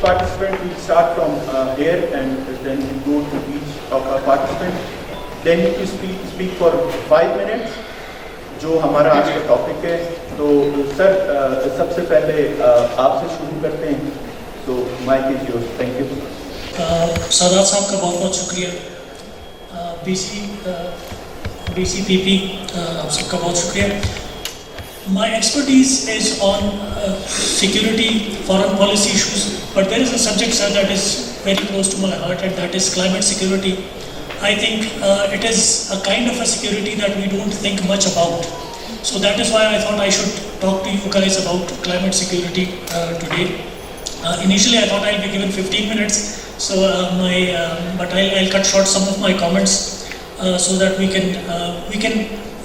participant will start from here and then we go to each of our participants. Then you speak for 5 minutes, جو ہمارا آج کا topic ہے. تو سر سب سے پہلے آپ سے شروع کرتے ہیں. تو mic is yours. Thank you. سادات صاحب کا بہت بہت شکریہ. بی سی پی پی آپ سب کا بہت شکریہ. My expertise is on security, foreign policy issues, but there is a subject, sir, that is very close to my heart, and that is climate security. I think it is a kind of a security that we don't think much about. So that is why I thought I should talk to you guys about climate security today. Initially I thought I'll be given 15 minutes, so but I'll cut short some of my comments so that we can.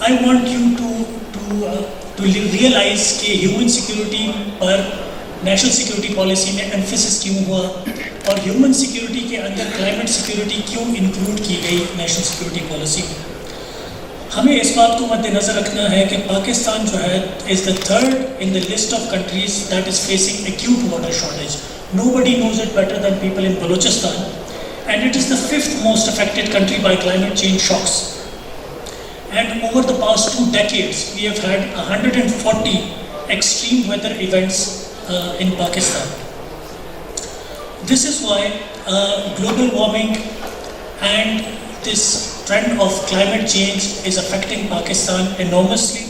I want you to realize کہ human security پر national security policy میں emphasis کیوں ہوا اور human security کے اندر climate security کیوں include کی گئی national security policy میں. ہمیں اس بات کو مد نظر رکھنا ہے کہ پاکستان جو ہے is the third in the list of countries that is facing acute water shortage. Nobody knows it better than people in Balochistan, and it is the 5th most affected country by climate change shocks. And over the past 2 decades, we have had 140 extreme weather events in Pakistan. This is why global warming and this trend of climate change is affecting Pakistan enormously.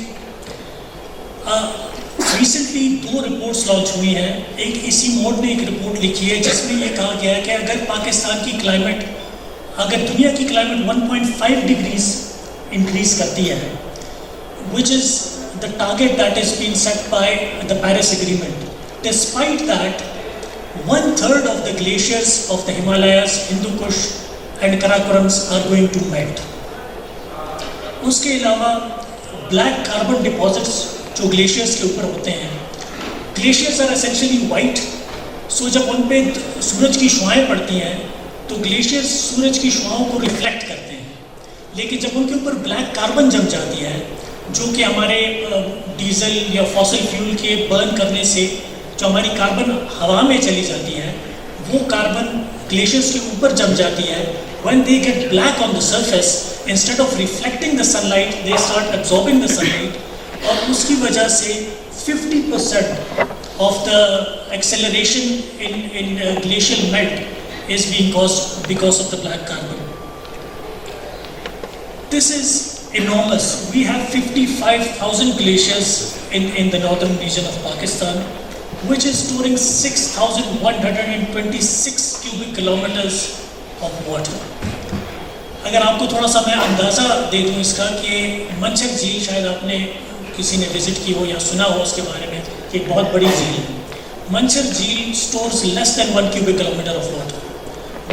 Recently 2 reports launch ہوئی ہیں. ایک اسی mood نے ایک report لکھی ہے جس میں یہ کہا گیا ہے کہ اگر پاکستان کی کلائمیٹ, اگر دنیا کی کلائمیٹ 1.5 ڈگریز increase کرتی ہے, which is the target that is being set by the Paris Agreement. Despite that, 1/3 of the glaciers of the Himalayas, Hindu Kush and Karakorams are going to melt. اس کے علاوہ black carbon deposits جو glaciers کے اوپر ہوتے ہیں, glaciers are essentially white, so جب ان پہ سورج کی شعاعیں پڑتی ہیں تو glaciers سورج کی شعاؤں کو ریفلیکٹ کرتے ہیں. لیکن جب ان کے اوپر بلیک کاربن جم جاتی ہے, جو کہ ہمارے ڈیزل یا فاسل فیول کے برن کرنے سے جو ہماری کاربن ہوا میں چلی جاتی ہے, وہ کاربن گلیشیئرز کے اوپر جم جاتی ہے. when they get black on the surface, instead of reflecting the sunlight, they start absorbing the sunlight, اور اس کی وجہ سے 50% of the acceleration in glacial melt is being caused because of the black carbon. This is enormous. We have 55,000 glaciers in the northern region of Pakistan, which is storing 6,126 cubic kilometers of water. اگر آپ کو تھوڑا سا میں اندازہ دے دوں اس کا کہ منچھر جھیل, شاید آپ نے کسی نے وزٹ کی ہو یا سنا ہو اس کے بارے میں, کہ ایک بہت بڑی جھیل ہے. منچھر جھیل stores less than 1 cubic kilometer of water.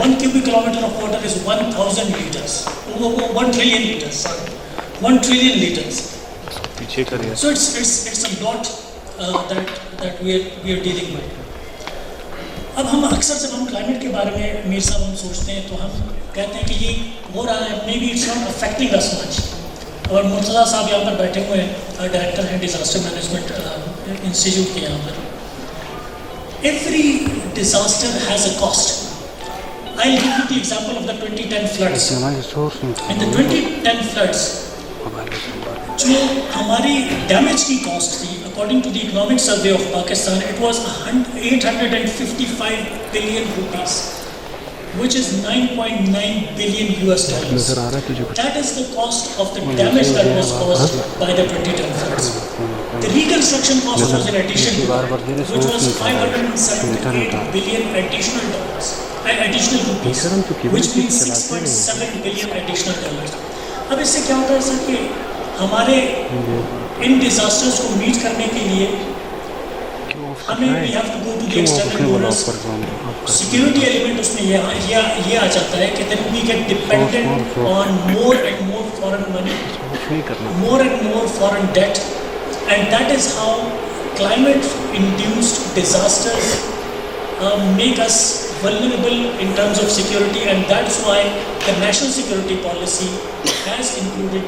1 cubic kilometer of water is 1,000 liters. 1 trillion liters, sorry. 1 trillion liters. So it's a lot that we are dealing with. اب ہم اکثر جب ہم کلائمیٹ کے بارے میں میر صاحب ہم سوچتے ہیں تو ہم کہتے ہیں کہ یہ ہو رہا ہے, may be it's not affecting as much. اور مرتضیٰ صاحب یہاں پر بیٹھے ہوئے ہیں, ڈائریکٹر ہیں ڈیزاسٹر مینجمنٹ انسٹیٹیوٹ کے یہاں پر. Every disaster has a cost. I'll give you the example of the 2010 floods. In the 2010 floods, جو ہماری ڈیمیج کی کاسٹ تھی, according to the economic survey of Pakistan, it was 855 billion rupees, which is $9.9 billion US dollars. That is the cost of the damage that was caused by the 2010 floods. The reconstruction cost was in addition to that, which was 578 billion additional dollars. Additional rupees, which means 6.7 billion additional dollars. اب اس سے کیا ہوتا ہے سر کہ ہمارے ان disasters کو meat کرنے کے لیے ہمیں we have to go to the external donors. Security element اس میں یہ آ جاتا ہے کہ then we get dependent on more and more foreign money, more and more foreign debt, and that is how climate induced disasters make us vulnerable in terms of security, and that's why the national security policy has included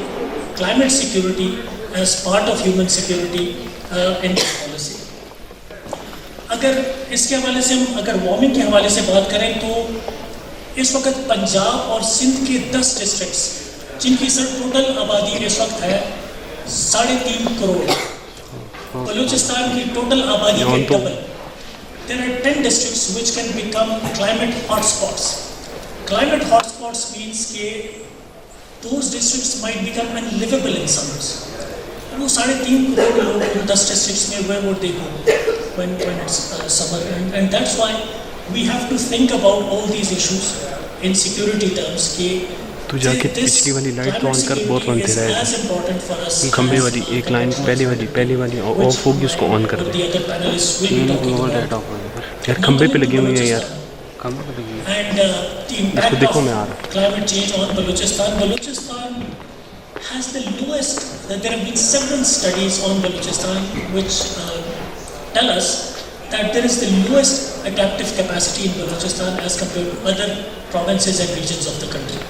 climate security as part of human security in this policy. اگر اس کے حوالے سے ہم اگر warming کے حوالے سے بات کریں تو اس وقت پنجاب اور سندھ کے 10 ڈسٹرکٹس جن کی سر ٹوٹل آبادی اس وقت ہے 3.5 کروڑ, بلوچستان کی ٹوٹل آبادی کے double. There are 10 districts which can become climate hotspots. Climate hotspots means that those districts might become unlivable in summers. وہ 3.5 کروڑ لوگ ان 10 districts میں where would they go when it's summer, and that's why we have to think about all these issues in security terms. تو جا کے پچھلی والی light تو آن کر بہت بنتے رہے کھمبے والی ایک لائن پہلی والی آف ہوگی اس کو آن کر دیں یار کھمبے پہ لگی ہوئی ہیں یار اس کو دیکھو میں آ رہا climate change on Balochistan has the lowest, there have been several studies on Balochistan which tell us that there is the lowest adaptive capacity in Balochistan as compared to other provinces and regions of the country.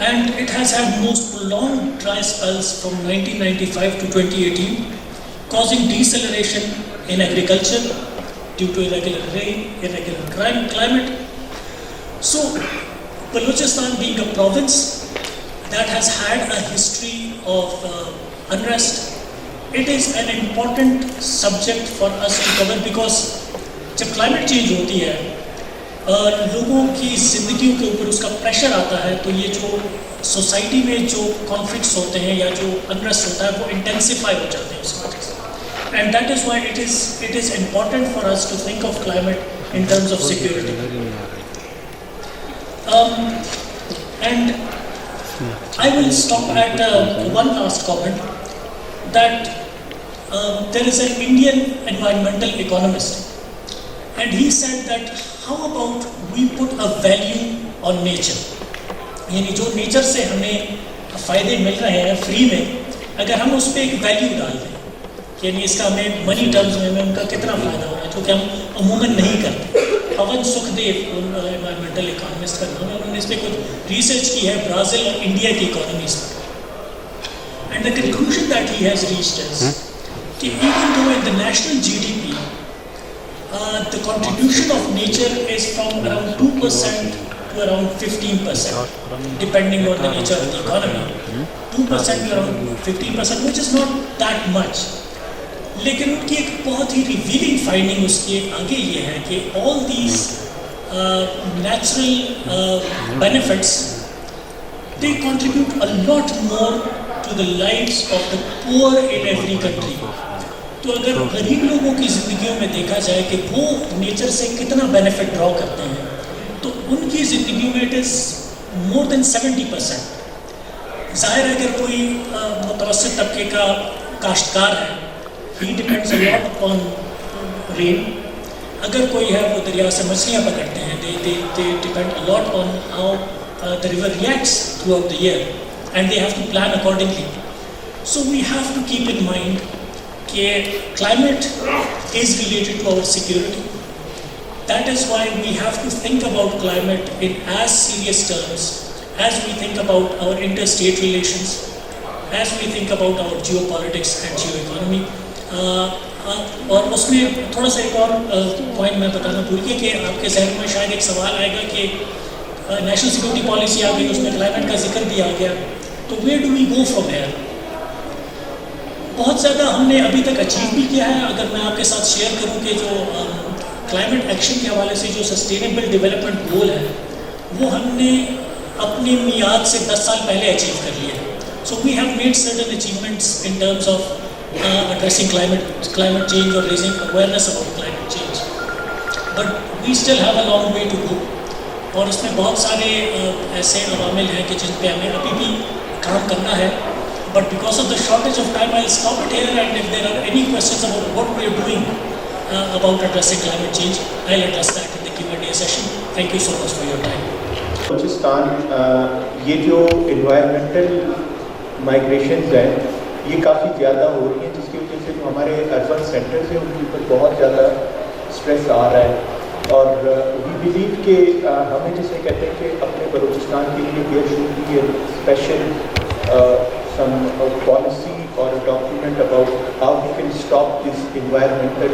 And it has had most prolonged dry spells from 1995 to 2018, causing deceleration in agriculture due to irregular rain, irregular climate. So, Balochistan being a province that has had a history of unrest, it is an important subject for us to cover because جب climate change ہوتی ہے لوگوں کی زندگیوں کے اوپر اس کا pressure آتا ہے تو یہ جو سوسائٹی میں جو کانفلکٹس ہوتے ہیں یا جو انریسٹ ہوتا ہے وہ انٹینسیفائی ہو جاتے ہیں اس وجہ سے. And that is why it is important for us to think of climate in terms of security. اینڈ I will stop at one last comment that there is an Indian environmental economist and he said that how about we put a value on nature, یعنی جو nature سے ہمیں فائدے مل رہے ہیں free میں اگر ہم اس پہ ایک ویلیو ڈال دیں یعنی اس کا ہمیں منی ٹرمز میں ان کا کتنا فائدہ ہو رہا ہے جو کہ ہم عموماً نہیں کرتے. پون سکھدیو انوائرمنٹل اکانومسٹ کا نام ہے, انہوں نے اس پہ کچھ ریسرچ کی ہے برازیل اور انڈیا کی اکانومیز پر. And the conclusion that he has reached is کہ even though in the national GDP the contribution of nature is from around 2% to around 15%, depending on the nature of the economy. 2% to around 15%, which is not that much. لیکن ان کی ایک بہت ہی revealing finding اس کے آگے یہ ہے کہ all these natural benefits they contribute a lot more to the lives of the poor in every country. تو اگر غریب لوگوں کی زندگیوں میں دیکھا جائے کہ وہ نیچر سے کتنا بینیفٹ ڈرا کرتے ہیں تو ان کی زندگیوں میں اٹ از مور دین 70%. ظاہر ہے اگر کوئی متوسط طبقے کا کاشتکار ہے he depends a lot on rain. اگر کوئی ہے وہ دریا سے مچھلیاں پکڑتے ہیں they depend a lot on how the river reacts throughout the year and they have to plan accordingly. So we have to keep in mind کہ climate is related to our security. That is why we have to think about climate in as serious terms as we think about our interstate relations, as we think about our geopolitics and geoeconomy. اور اس میں تھوڑا سا ایک اور point میں بتانا بھول گیا کہ آپ کے ذہن میں شاید ایک سوال آئے گا کہ نیشنل سیکورٹی پالیسی آ گئی اس میں کلائمیٹ کا ذکر بھی آ گیا تو where do we go from here. بہت زیادہ ہم نے ابھی تک اچیو بھی کیا ہے. اگر میں آپ کے ساتھ شیئر کروں کہ جو کلائمیٹ ایکشن کے حوالے سے جو سسٹینیبل ڈیولپمنٹ گول ہے وہ ہم نے اپنی میعاد سے 10 سال پہلے اچیو کر لیا ہے. So we have made certain achievements in terms of addressing climate change or raising awareness about climate change, but we still have a long way to go. اور اس میں بہت سارے ایسے عوامل ہیں کہ جن پہ ہمیں ابھی بھی کام کرنا ہے. But because of the shortage of time, I'll stop it here, and if there are any questions about what we are doing about addressing climate change, I'll address that in the Q&A session. Thank you so much for your time. Balochistan یہ جو environmental مائگریشنز ہیں یہ کافی زیادہ ہو رہی ہیں جس کی وجہ سے جو ہمارے اربن سینٹرز ہیں ان کے اوپر بہت زیادہ اسٹریس آ رہا ہے. اور وی بلیو کہ ہمیں جسے کہتے ہیں کہ اپنے بلوچستان کے لیے there should be a special some policy or a document about how we can stop this environmental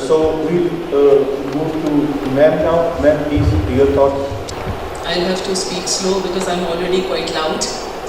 So we'll move to ma'am now. Ma'am, please, your thoughts. I'll have to speak slow because I'm already quite loud.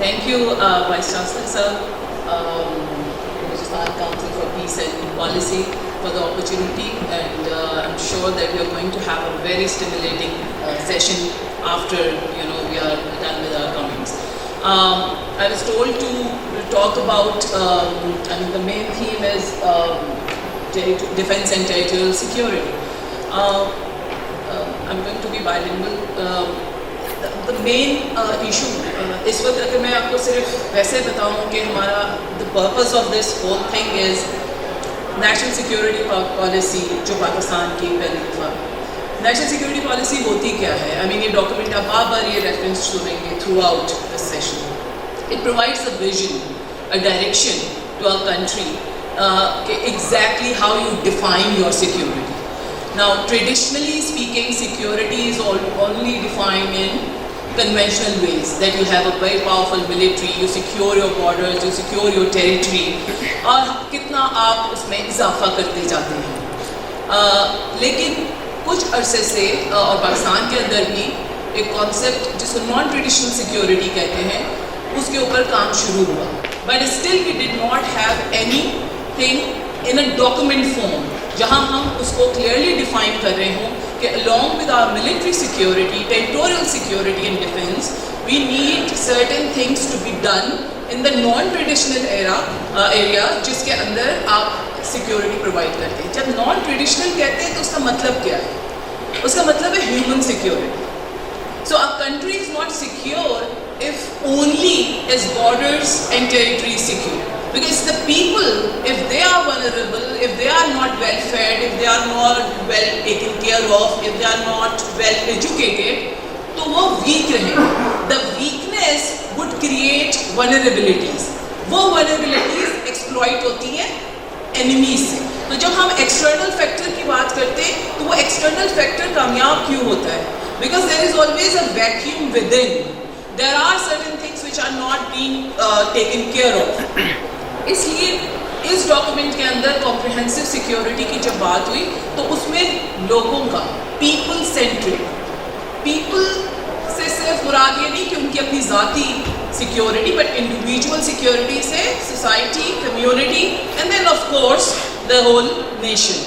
Thank you, Vice Chancellor sir, Balochistan Council for Peace and Policy, for the opportunity, and I'm sure that we are going to have a very stimulating session after we are done with our comments. I was told to talk about, the main theme is defense and territorial security. I'm going to be bilingual. The main issue اس وقت اگر میں آپ کو صرف ویسے بتاؤں کہ ہمارا the purpose of this whole thing is national security policy جو پاکستان کی پہلی دفعہ. نیشنل سیکیورٹی پالیسی ہوتی کیا ہے؟ آئی مین یہ ڈاکومنٹ آپ بار بار یہ ریفرنس سنیں گے throughout this session. It provides a vision, a direction to our country کہ exactly how you define your security. Now, traditionally speaking, security is only defined in conventional ways, that you have a very powerful military, you secure your borders, you secure your territory, اور کتنا آپ اس میں اضافہ کرتے جاتے ہیں. لیکن کچھ عرصے سے اور پاکستان کے اندر بھی ایک کانسیپٹ جس کو نان ٹریڈیشنل سیکیورٹی کہتے ہیں, اس کے اوپر کام شروع ہوا. But still we did not have anything in a document form جہاں ہم اس کو کلیئرلی ڈیفائن کر رہے ہوں کہ along with our military security, territorial security and defense, we need certain things to be done in the non-traditional area جس کے اندر آپ security provide کرتے ہیں. جب non-traditional کہتے ہیں تو اس کا مطلب کیا ہے؟ اس کا مطلب ہے human security. So our country is not secure if only its borders and territory is secure. Because the people, if they are vulnerable, if they are not well fed, if they are not well taken care of, if they are not well educated, تو وہ weak رہیں گے. The weakness would create vulnerabilities. وہ vulnerabilities exploit ہوتی ہیں enemies سے. تو جب ہم external factor کی بات کرتے ہیں تو وہ external factor کامیاب کیوں ہوتا ہے؟ Because there is always a vacuum within. There are certain things which are not being taken care of. اس لیے اس ڈاکومنٹ کے اندر کمپریہنسو سیکیورٹی کی جب بات ہوئی تو اس میں لوگوں کا پیپل سینٹرڈ, پیپل سے صرف مراد یہ نہیں کہ ان کی اپنی ذاتی سیکیورٹی بٹ انڈیویجول سیکیورٹی سے society, community and then of course the whole nation.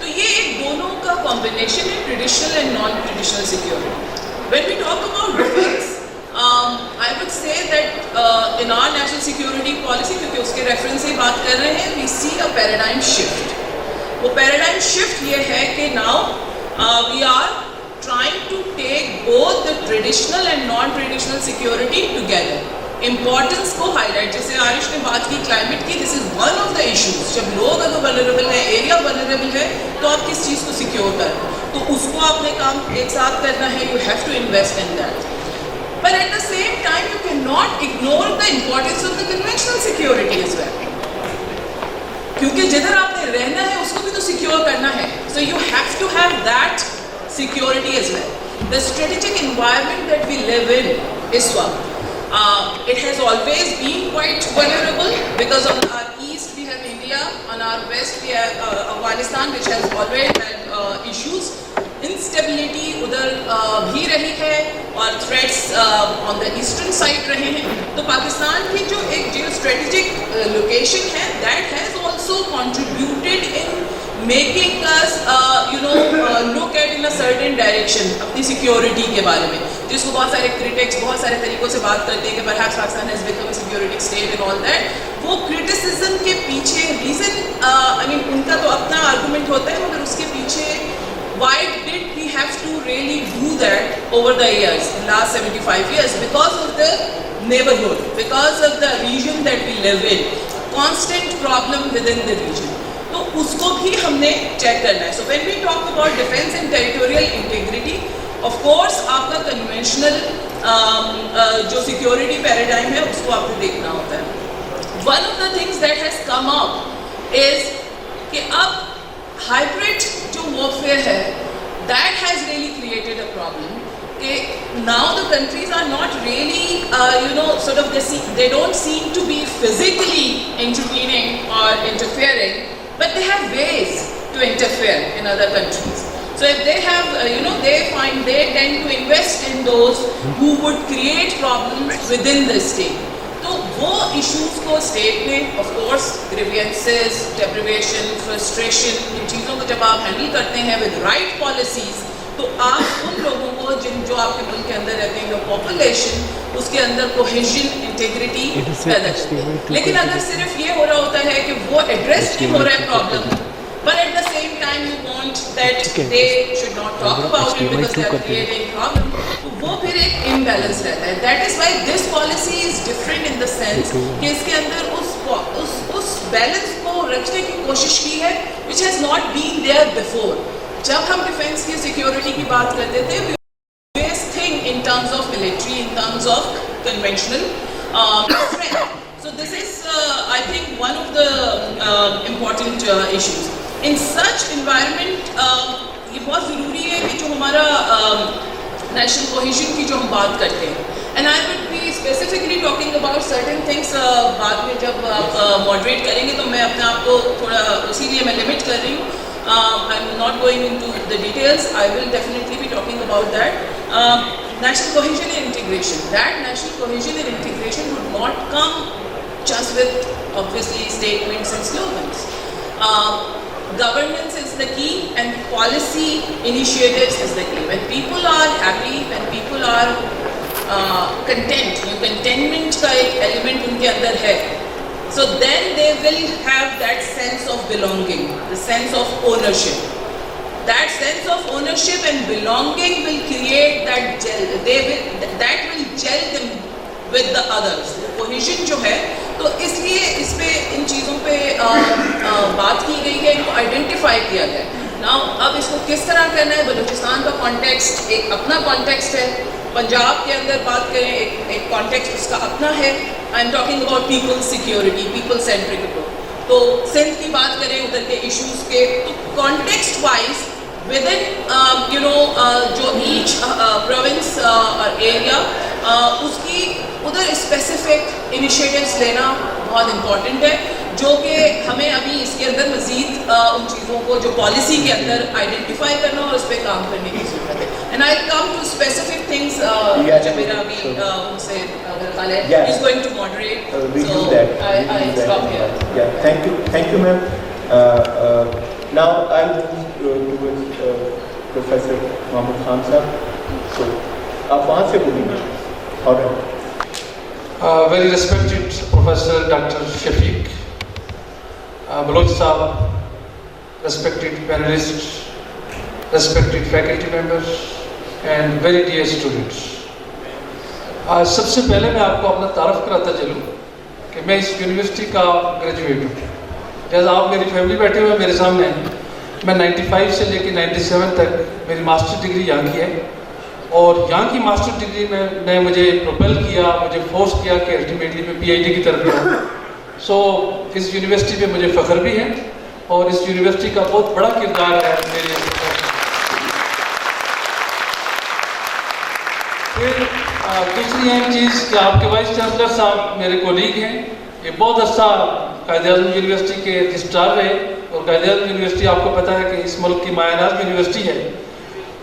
تو یہ ایک دونوں کا کمبینیشن ہے, traditional and non traditional security. When we talk about defence, I would say that in our national security policy, کیونکہ اس کے reference سے بات کر رہے ہیں, we see a paradigm shift. وہ paradigm shift یہ ہے کہ now we are trying to take both the traditional and non-traditional security together. Importance کو highlight, جیسے عارش نے بات کی climate کی, this is one of the issues. جب لوگ اگر vulnerable ہیں, area vulnerable ہے, تو آپ کس چیز کو secure کریں, تو اس کو آپ نے کام ایک ساتھ کرنا ہے. You have to invest in that. But at the same time, you cannot ignore the importance of the conventional security as well. کیونکہ جدھر آپ نے رہنا ہے اس کو بھی تو سیکیور کرنا ہے. So you have to have that security as well. The strategic environment that we live in is one. It has always been quite vulnerable because on our east we have India, on our west we have Afghanistan, which has always had issues. Instability ادھر بھی رہی ہے اور threats on the eastern side رہے ہیں. تو پاکستان کی جو ایک جیو اسٹریٹجک لوکیشن ہے, that has also contributed in making us look at in a certain direction اپنی سیکیورٹی کے بارے میں, جس کو بہت سارے کرٹکس بہت سارے طریقوں سے بات کرتے ہیں کہ perhaps Pakistan has become a security state and all that. وہ کرٹیسزم کے پیچھے ریزن, آئی مین ان کا تو اپنا آرگومنٹ ہوتا ہے, مگر اس کے پیچھے why did we have to really do that over the years, in last 75 years? Because of the neighborhood, because of the region that we live in, constant problem within the region. تو اس کو بھی ہم نے check کرنا ہے. So when we talk about defense and territorial integrity, of course آپ کا conventional جو security paradigm ہے اس کو آپ کو دیکھنا ہوتا ہے. One of the things that has come up is کہ اب hybrid جو warfare ہے, that has really created a problem. Now the countries are not really, sort of they don't seem to be physically intervening or interfering, but they have ways to interfere in other countries. So if they have, they tend to invest in those who would create problems within the state. تو وہ issues کو state میں of course grievances, deprivation, frustration, ان چیزوں کو جب آپ handle کرتے ہیں ود رائٹ پالیسیز, تو آپ ان لوگوں کو جو آپ کے ملک کے اندر رہتے ہیں, پاپولیشن, اس کے اندر کوہیژن, انٹیگریٹی پیدا کرتے ہیں. لیکن اگر صرف یہ ہو رہا ہوتا ہے کہ وہ ایڈریس نہیں ہو رہا ہے problem, but at the same time you want that they should not talk about it because they are creating problem, وہ پھر ایک imbalance رہتا ہے. That is why this policy is different in the sense کہ اس کے اندر اس balance کو رکھنے کی کوشش کی ہے which has not been there before. جب ہم ڈیفینس کی سیکیورٹی کی بات کرتے تھے, we always think in terms of military, in terms of conventional strength. So this is I think one of the important issues. In such environment یہ بہت ضروری ہے کہ جو ہمارا نیشنل کوہیژن کی جو ہم بات کرتے ہیں, and I would be specifically talking about certain things بعد میں جب آپ ماڈریٹ کریں گے تو میں اپنے آپ کو تھوڑا اسی لیے میں لمٹ کر رہی ہوں. I'm not going into the details. I will definitely be talking about that. National cohesion and integration. That national cohesion and integration would not come just with obviously statements and slogans. Governance is the key and policy initiatives is the key. When people are happy, when people are content, contentment کا ایک element ان کے اندر ہے, so then they will have that sense of belonging, the sense of ownership. That sense of ownership and belonging will create that gel. That will gel them with the others. Cohesion جو ہے, تو اس لیے اس پہ ان چیزوں پہ بات کی گئی ہے, ان کو آئیڈینٹیفائی کیا گیا. ناؤ اب اس کو کس طرح کرنا ہے, بلوچستان کا کانٹیکسٹ ایک اپنا کانٹیکسٹ ہے, پنجاب کے اندر بات کریں ایک کانٹیکسٹ اس کا اپنا ہے. I am talking about people security, people centric approach. تو سندھ کی بات کریں ادھر کے ایشوز کے, تو کانٹیکسٹ وائز ود ان جو ایچ پروونس اور ایریا اس کی ادھر اسپیسیفک انیشیٹیوز لینا بہت امپورٹنٹ ہے, جو کہ ہمیں ابھی اس کے اندر مزید ان چیزوں کو جو پالیسی کے اندر آئیڈینٹیفائی کرنا اور اس پہ کام کرنے کی ضرورت ہے. And I come to specific things جو میرا ابھی ان سے اگر خیال ہے is going to moderate, so I stop here. Thank you ma'am. Now I'll move towards Professor Mahmood Khan sahab. So آپ وہاں سے بولیں گے. All right. Very respected Professor Dr. Shafiq, Baloch Sahab, respected panelists, respected faculty members, and very dear students. سب سے پہلے میں آپ کو اپنا تعارف کراتا چلوں کہ میں اس یونیورسٹی کا گریجویٹ ہوں. جیسا آپ میری فیملی بیٹھے ہوئے میرے سامنے ہیں, میں 95 سے لے کے 97 تک میری ماسٹر ڈگری یہاں کی ہے, اور یہاں کی ماسٹر ڈگری میں نے مجھے پروپیل کیا, مجھے فورس کیا کہ الٹیمیٹلی میں پی ایچ ڈی کی طرف جاؤں. سو اس یونیورسٹی پہ مجھے فخر بھی ہے, اور اس یونیورسٹی کا بہت بڑا کردار ہے میرے. پھر دوسری اہم چیز کہ آپ کے وائس چانسلر صاحب میرے کولیگ ہیں, یہ بہت عرصہ قائد اعظم یونیورسٹی کے رجسٹرار رہے, اور قائد اعظم یونیورسٹی آپ کو پتہ ہے کہ اس ملک کی مایہ ناز یونیورسٹی ہے,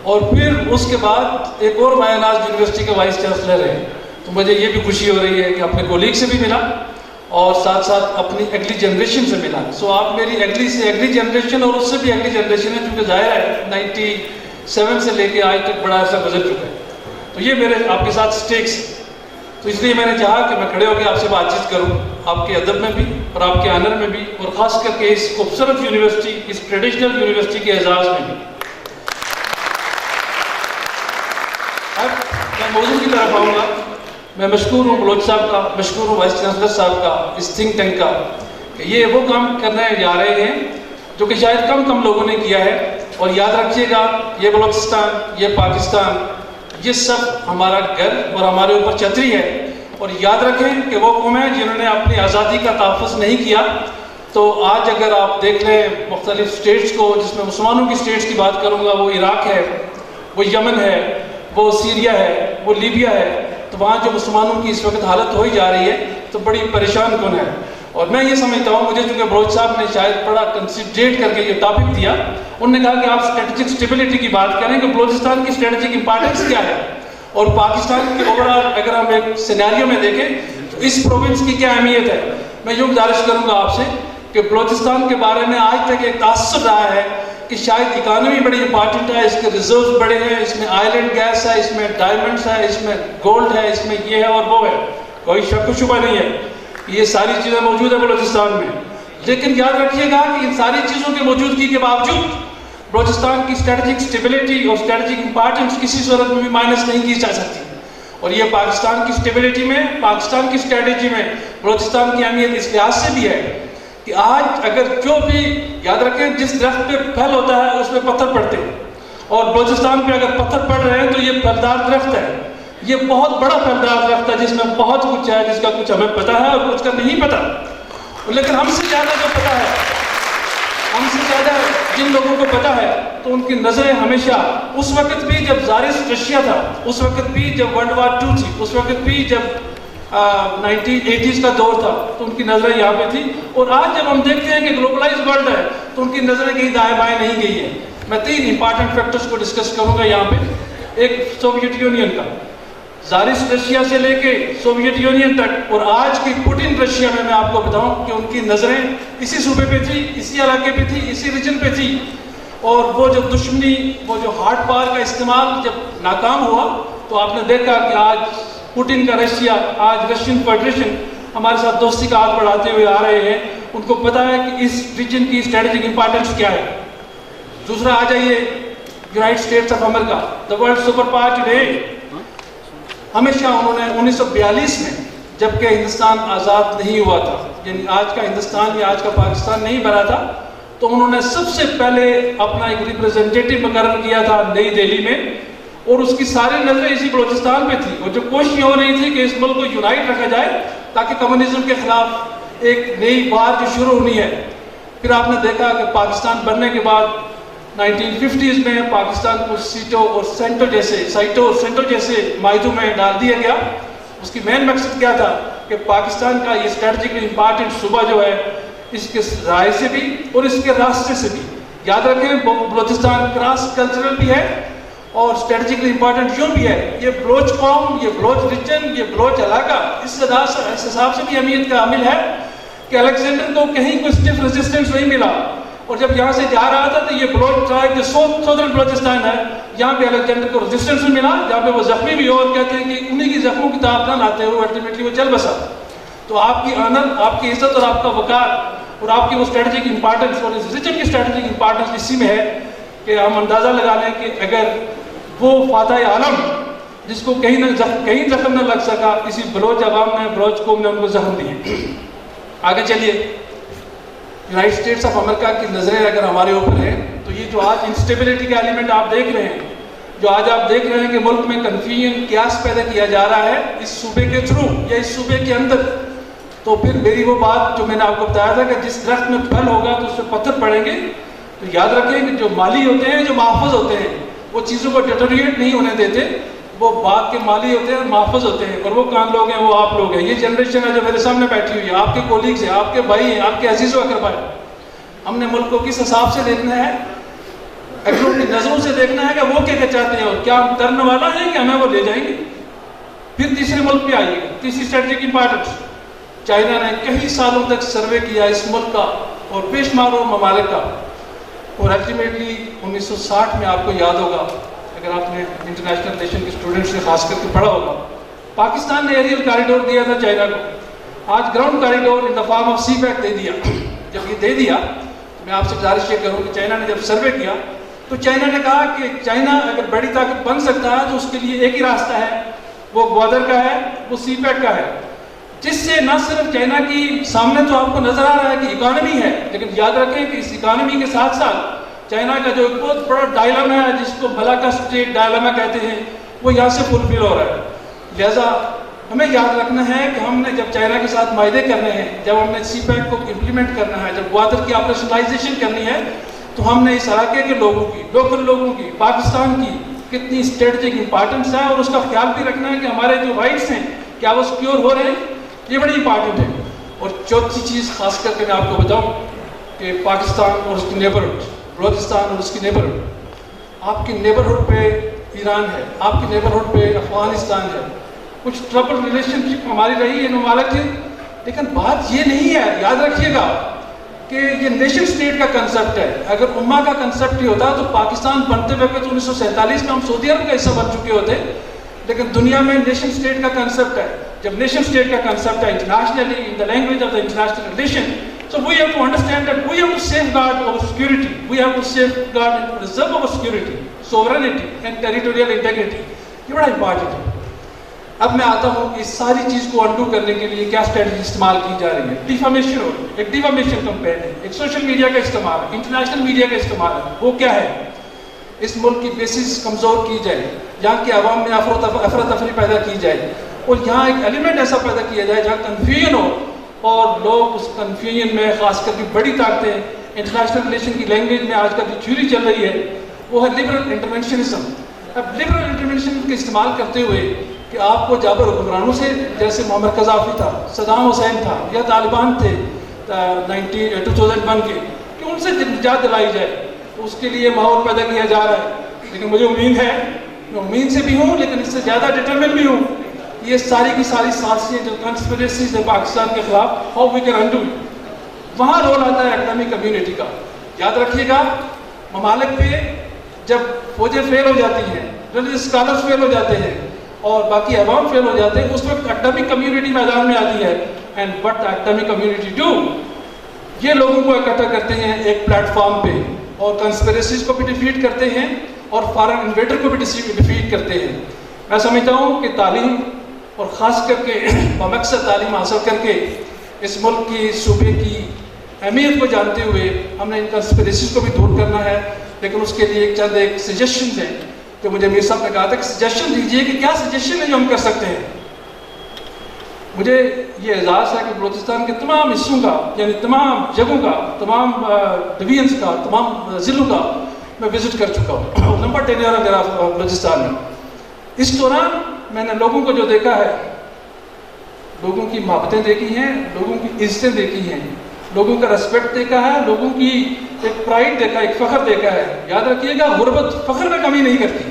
اور پھر اس کے بعد ایک اور مایہ ناز یونیورسٹی کے وائس چانسلر ہیں. تو مجھے یہ بھی خوشی ہو رہی ہے کہ اپنے کولیگ سے بھی ملا اور ساتھ ساتھ اپنی اگلی جنریشن سے ملا. سو آپ میری اگلی جنریشن اور اس سے بھی اگلی جنریشن ہے, چونکہ ظاہر ہے 97 سے لے کے آج تک بڑا عرصہ گزر چکا ہے. تو یہ میرے آپ کے ساتھ سٹیکس, تو اس لیے میں نے چاہا کہ میں کھڑے ہو کے آپ سے بات چیت کروں, آپ کے ادب میں بھی اور آپ کے آنر میں بھی, اور خاص کر کے اس خوبصورت یونیورسٹی, اس ٹریڈیشنل یونیورسٹی کے اعزاز میں بھی. اب میں موضوع کی طرف آؤں گا. میں مشکور ہوں بلوچ صاحب کا, مشکور ہوں وائس چانسلر صاحب کا, اس تھنک ٹینک کا, کہ یہ وہ کام کرنے جا رہے ہیں جو کہ شاید کم لوگوں نے کیا ہے. اور یاد رکھیے گا, یہ بلوچستان, یہ پاکستان, یہ سب ہمارا گھر اور ہمارے اوپر چھتری ہے. اور یاد رکھیں کہ وہ قومیں جنہوں نے اپنی آزادی کا تحفظ نہیں کیا, تو آج اگر آپ دیکھ لیں مختلف سٹیٹس کو، جس میں مسلمانوں کی سٹیٹس کی بات کروں گا، وہ عراق ہے، وہ یمن ہے، وہ سیریا ہے، وہ لیبیا ہے، تو وہاں جو مسلمانوں کی اس وقت حالت ہوئی جا رہی ہے تو بڑی پریشان کن ہے. اور میں یہ سمجھتا ہوں، مجھے چونکہ بلوچ صاحب نے شاید بڑا کنسیڈریٹ کر کے یہ ٹاپک دیا، انہوں نے کہا کہ آپ اسٹریٹجک اسٹیبلٹی کی بات کریں کہ بلوچستان کی اسٹریٹجک امپارٹنس کیا ہے، اور پاکستان کے اوورآل اگر ہم ایک سینیریو میں دیکھیں تو اس پروونس کی کیا اہمیت ہے. میں یوں گزارش کروں گا آپ سے کہ بلوچستان کے بارے میں آج تک ایک تاثر رہا ہے کہ شاید اکانومی بڑی امپارٹنٹ ہے، اس کے ریزروز بڑے ہیں، اس میں آئلینڈ گیس ہے، اس میں ڈائمنڈس ہے، اس میں گولڈ ہے، اس میں یہ ہے اور وہ ہے، کوئی شک و شبہ نہیں ہے، یہ ساری چیزیں موجود ہیں بلوچستان میں. لیکن یاد رکھیے گا کہ ان ساری چیزوں کی موجودگی کے باوجود بلوچستان کی اسٹریٹجک اسٹیبلٹی اور اسٹریٹجک امپارٹنس کسی صورت میں بھی مائنس نہیں کی جا سکتی. اور یہ پاکستان کی اسٹیبلٹی میں، پاکستان کی اسٹریٹجی میں بلوچستان کی اہمیت اس لحاظ سے بھی ہے کہ آج اگر جو بھی، یاد رکھیں، جس درخت پہ پھل ہوتا ہے اس پہ پتھر پڑتے ہیں، اور بلوچستان پہ اگر پتھر پڑ رہے ہیں تو یہ پھلدار درخت ہے، یہ بہت بڑا پھلدار درخت ہے جس میں بہت کچھ ہے، جس کا کچھ ہمیں پتہ ہے اور کچھ کا نہیں پتہ. لیکن ہم سے زیادہ جو پتہ ہے، ہم سے زیادہ جن لوگوں کو پتہ ہے، تو ان کی نظریں ہمیشہ اس وقت بھی جب زارس رشیا تھا، اس وقت بھی جب ورلڈ وار 2 تھی، اس وقت بھی جب 1980s کا دور تھا، تو ان کی نظریں یہاں پہ تھی. اور آج جب ہم دیکھتے ہیں کہ گلوبلائز ورلڈ ہے تو ان کی نظریں کہیں دائیں بائیں نہیں گئی ہیں. میں 3 امپارٹنٹ فیکٹرز کو ڈسکس کروں گا یہاں پہ. ایک سوویت یونین کا، زارس رشیا سے لے کے سوویت یونین تک، اور آج کی پوٹن رشیا میں آپ کو بتاؤں کہ ان کی نظریں اسی صوبے پہ تھی، اسی علاقے پہ تھی، اسی ریجن پہ تھی. اور وہ جو دشمنی، وہ جو ہارڈ پاور کا استعمال جب ناکام ہوا تو آپ نے دیکھا کہ آج پوٹن کا رشیا، آج رشین فیڈریشن ہمارے ساتھ دوستی کا ہاتھ بڑھاتے ہوئے آ رہے ہیں. ان کو پتہ ہے کہ اس ریجن کی اسٹریٹجک امپارٹنس کیا ہے. دوسرا آ جائیے United States of America, the world super power today. ہمیشہ انہوں نے 1942 میں جبکہ ہندوستان آزاد نہیں ہوا تھا، یعنی آج کا ہندوستان یا آج کا پاکستان نہیں بنا تھا، تو انہوں نے سب سے پہلے اپنا ایک ریپریزنٹیٹیو مقرر کیا تھا نئی دہلی میں، اور اس کی ساری نظریں اسی بلوچستان پہ تھی. اور جو کوشش ہو رہی تھی کہ اس ملک کو یونائٹ رکھا جائے تاکہ کمیونزم کے خلاف ایک نئی وار جو شروع ہونی ہے. پھر آپ نے دیکھا کہ پاکستان بننے کے بعد 1950s میں پاکستان کو سائٹو اور سینٹو جیسے معاہدوں میں ڈال دیا گیا. اس کی مین مقصد کیا تھا کہ پاکستان کا یہ اسٹریٹجکلی امپارٹنٹ صوبہ جو ہے، اس کے رائے سے بھی اور اس کے راستے سے بھی، یاد رکھیں بلوچستان کراس کلچرل بھی ہے اور اسٹریٹجکلی امپارٹنٹ یوں بھی ہے. یہ بلوچ قوم، یہ بلوچ ریجن، یہ بلوچ علاقہ اس حساب سے بھی اہمیت کا حامل ہے کہ الیگزینڈر کو کہیں کوئی اسٹف ریزسٹنس نہیں ملا، اور جب یہاں سے جا رہا تھا تو یہ بلوچ ٹرائب جو سودرن بلوچستان ہے، یہاں پہ الیگزینڈر کو ریزسٹنس بھی ملا، جہاں پہ وہ زخمی بھی ہو، اور کہتے ہیں کہ انہی کی زخموں کی تاب نہ لاتے ہوئے الٹیمیٹلی وہ چل بسا. تو آپ کی آنر، آپ کی عزت اور آپ کا وقار اور آپ کی وہ اسٹریٹجک امپارٹنس اور اس ریجن کی اسٹریٹجک امپارٹنس اسی میں ہے کہ ہم اندازہ لگا لیں کہ اگر وہ فاتح عالم جس کو کہیں زخم نہ لگ سکا، کسی بلوچ عوام نے، بلوچ قوم نے ان کو زخم دیے. آگے چلیے، یونائٹڈ اسٹیٹس آف امریکہ کی نظریں اگر ہمارے اوپر ہیں تو یہ جو آج انسٹیبلٹی کا ایلیمنٹ آپ دیکھ رہے ہیں، جو آج آپ دیکھ رہے ہیں کہ ملک میں کنفیوژن کیاس پیدا کیا جا رہا ہے اس صوبے کے تھرو یا اس صوبے کے اندر، تو پھر میری وہ بات جو میں نے آپ کو بتایا تھا کہ جس درخت میں پھل ہوگا تو اس پہ پتھر پڑیں گے. تو یاد رکھیں کہ جو مالی ہوتے ہیں، جو محافظ ہوتے ہیں، وہ چیزوں کو ڈیٹوریٹ نہیں ہونے دیتے، وہ باغ کے مالی ہوتے ہیں، محافظ ہوتے ہیں. اور وہ کون لوگ ہیں؟ وہ آپ لوگ ہیں. یہ جنریشن ہے جو میرے سامنے بیٹھی ہوئی ہے، آپ کے کولیگز ہیں، آپ کے بھائی ہیں، آپ کے عزیز و اقربا ہیں. ہم نے ملک کو کس حساب سے دیکھنا ہے؟ اگلوں کی نظروں سے دیکھنا ہے کہ وہ کیا چاہتے ہیں اور کیا ہم کرنے والا ہے کہ ہمیں وہ لے جائیں گے. پھر تیسرے ملک پہ آئیے، تیسری اسٹریٹجک امپارٹنس. چائنا نے کئی سالوں تک سروے کیا اس ملک کا اور بے شمار ممالک کا، اور الٹیمیٹلی 1960 میں آپ کو یاد ہوگا، اگر آپ نے انٹرنیشنل ریلیشن کے اسٹوڈنٹ سے خاص کر کے پڑھا ہوگا، پاکستان نے ایریل کاریڈور دیا تھا چائنا کو. آج ground corridor in the form of CPEC دے دیا. جب یہ دے دیا تو میں آپ سے گزارش یہ کروں کہ چائنا نے جب سروے کیا تو چائنا نے کہا کہ چائنا اگر بڑی طاقت بن سکتا ہے تو اس کے لیے ایک ہی راستہ ہے، وہ گوادر کا ہے، وہ سی پیک کا ہے. جس سے نہ صرف چائنا کی سامنے تو آپ کو نظر آ رہا ہے کہ اکانومی ہے، لیکن یاد رکھیں کہ اس اکانومی کے ساتھ ساتھ چائنا کا جو ایک بہت بڑا ڈائلما ہے جس کو ملاکا اسٹریٹ ڈائلما کہتے ہیں، وہ یہاں سے فلفل ہو رہا ہے. لہٰذا ہمیں یاد رکھنا ہے کہ ہم نے جب چائنا کے ساتھ معاہدے کرنے ہیں, جب ہم نے سی پیک کو امپلیمنٹ کرنا ہے, جب گوادر کی آپریشنلائزیشن کرنی ہے, تو ہم نے اس علاقے کے لوگوں کی, لوکل لوگوں کی, پاکستان کی کتنی اسٹریٹجک امپارٹنس ہے, اور اس کا خیال بھی رکھنا ہے کہ ہمارے جو رائٹس ہیں کیا وہ سیکیور ہو رہے ہیں, یہ بڑی امپارٹنٹ ہے. اور چوتھی چیز خاص کر کے میں آپ کو بتاؤں کہ پاکستان اور اس کی نیبرہڈ, بلوچستان اور اس کی نیبرہڈ, آپ کی نیبرہڈ پہ ایران ہے, آپ کی نیبرہڈ پہ افغانستان ہے, کچھ ٹربل ریلیشن شپ ہماری رہی ہے ممالک کی, لیکن بات یہ نہیں ہے, یاد رکھیے گا کہ یہ نیشن اسٹیٹ کا کنسیپٹ ہے. اگر امہ کا کنسیپٹ ہی ہوتا تو پاکستان بنتے وقت 1947 میں ہم سعودی عرب کا حصہ بن چکے ہوتے, لیکن دنیا میں نیشن اسٹیٹ کا کنسیپٹ ہے. جب نیشن اسٹیٹ کا کنسیپٹ ہے internationally in the language of the international relation, so we have to understand that we have to safeguard our security, we have to safeguard and preserve our security, sovereignty and territorial integrity. یہ بڑا important ہے. اب میں آتا ہوں کہ اس ساری چیز کو انڈو کرنے کے لیے کیا اسٹریٹجی استعمال کی جا رہی ہے. ڈیفامیشن ہو, ایک ڈیفامیشن کمپین ہے, ایک سوشل میڈیا کا استعمال ہے, انٹرنیشنل میڈیا کا استعمال ہے. وہ کیا ہے؟ اس ملک کی بیسس کمزور کی جائے, یہاں کے عوام میں افراتفری پیدا کی جائے, اور یہاں ایک ایلیمنٹ ایسا پیدا کیا جائے جہاں کنفیوژن ہو, اور لوگ اس کنفیوژن میں, خاص کر کے بڑی طاقتیں, انٹرنیشنل ریلیشن کی لینگویج میں آج کل جو تھیوری چل رہی ہے وہ ہے لبرل انٹرونشنزم. اب لبرل انٹرونشن کا استعمال کرتے ہوئے کہ آپ کو جابر حکمرانوں سے, جیسے معمر قذافی تھا, صدام حسین تھا, یا طالبان تھے 2001 کے, کہ ان سے نجات دلائی جائے, تو اس کے لیے ماحول پیدا کیا جا رہا ہے. لیکن مجھے امید ہے, میں امید سے بھی ہوں لیکن اس سے زیادہ ڈٹرمن بھی ہوں, یہ ساری کی ساری سازشیں جو کنسپریسیز ہیں پاکستان کے خلاف, ہاؤ وی کین انڈو, وہاں رول آتا ہے اکیڈمک کمیونٹی کا. یاد رکھیے گا, ممالک پہ جب فوجیں فیل ہو جاتی ہیں, ریلیجس اسکالرس فیل ہو جاتے ہیں, اور باقی عوام فیل ہو جاتے ہیں, اس وقت اکیڈمک کمیونٹی میدان میں آتی ہے. And what academic community do, یہ لوگوں کو اکٹھا کرتے ہیں ایک پلیٹ فارم پہ, اور کنسپریسیز کو بھی ڈیفیٹ کرتے ہیں, اور فارن انویڈر کو بھی ڈیفیٹ کرتے ہیں. میں سمجھتا ہوں کہ تعلیم, اور خاص کر کے بمقصد تعلیم حاصل کر کے اس ملک کی, صوبے کی اہمیت کو جانتے ہوئے ہم نے ان کنسپریسیز کو بھی دور کرنا ہے. لیکن اس کے لیے چند ایک سجیشنز ہیں جو مجھے میر صاحب نے کہا تھا کہ سجیشن دیجیے کہ کیا سجیشن ہے جو ہم کر سکتے ہیں. مجھے یہ اعزاز ہے کہ بلوچستان کے تمام حصوں کا, یعنی تمام جگہوں کا, تمام ڈویژنس کا, تمام ضلعوں کا میں وزٹ کر چکا ہوں. نمبر 10 ہے میرا بلوچستان میں. اس دوران میں نے لوگوں کو جو دیکھا ہے, لوگوں کی محبتیں دیکھی ہیں, لوگوں کی عزتیں دیکھی ہیں, لوگوں کا ریسپیکٹ دیکھا ہے, لوگوں کی ایک پرائڈ دیکھا, ایک فخر دیکھا ہے. یاد رکھیے گا, غربت فخر میں کمی نہیں کرتی,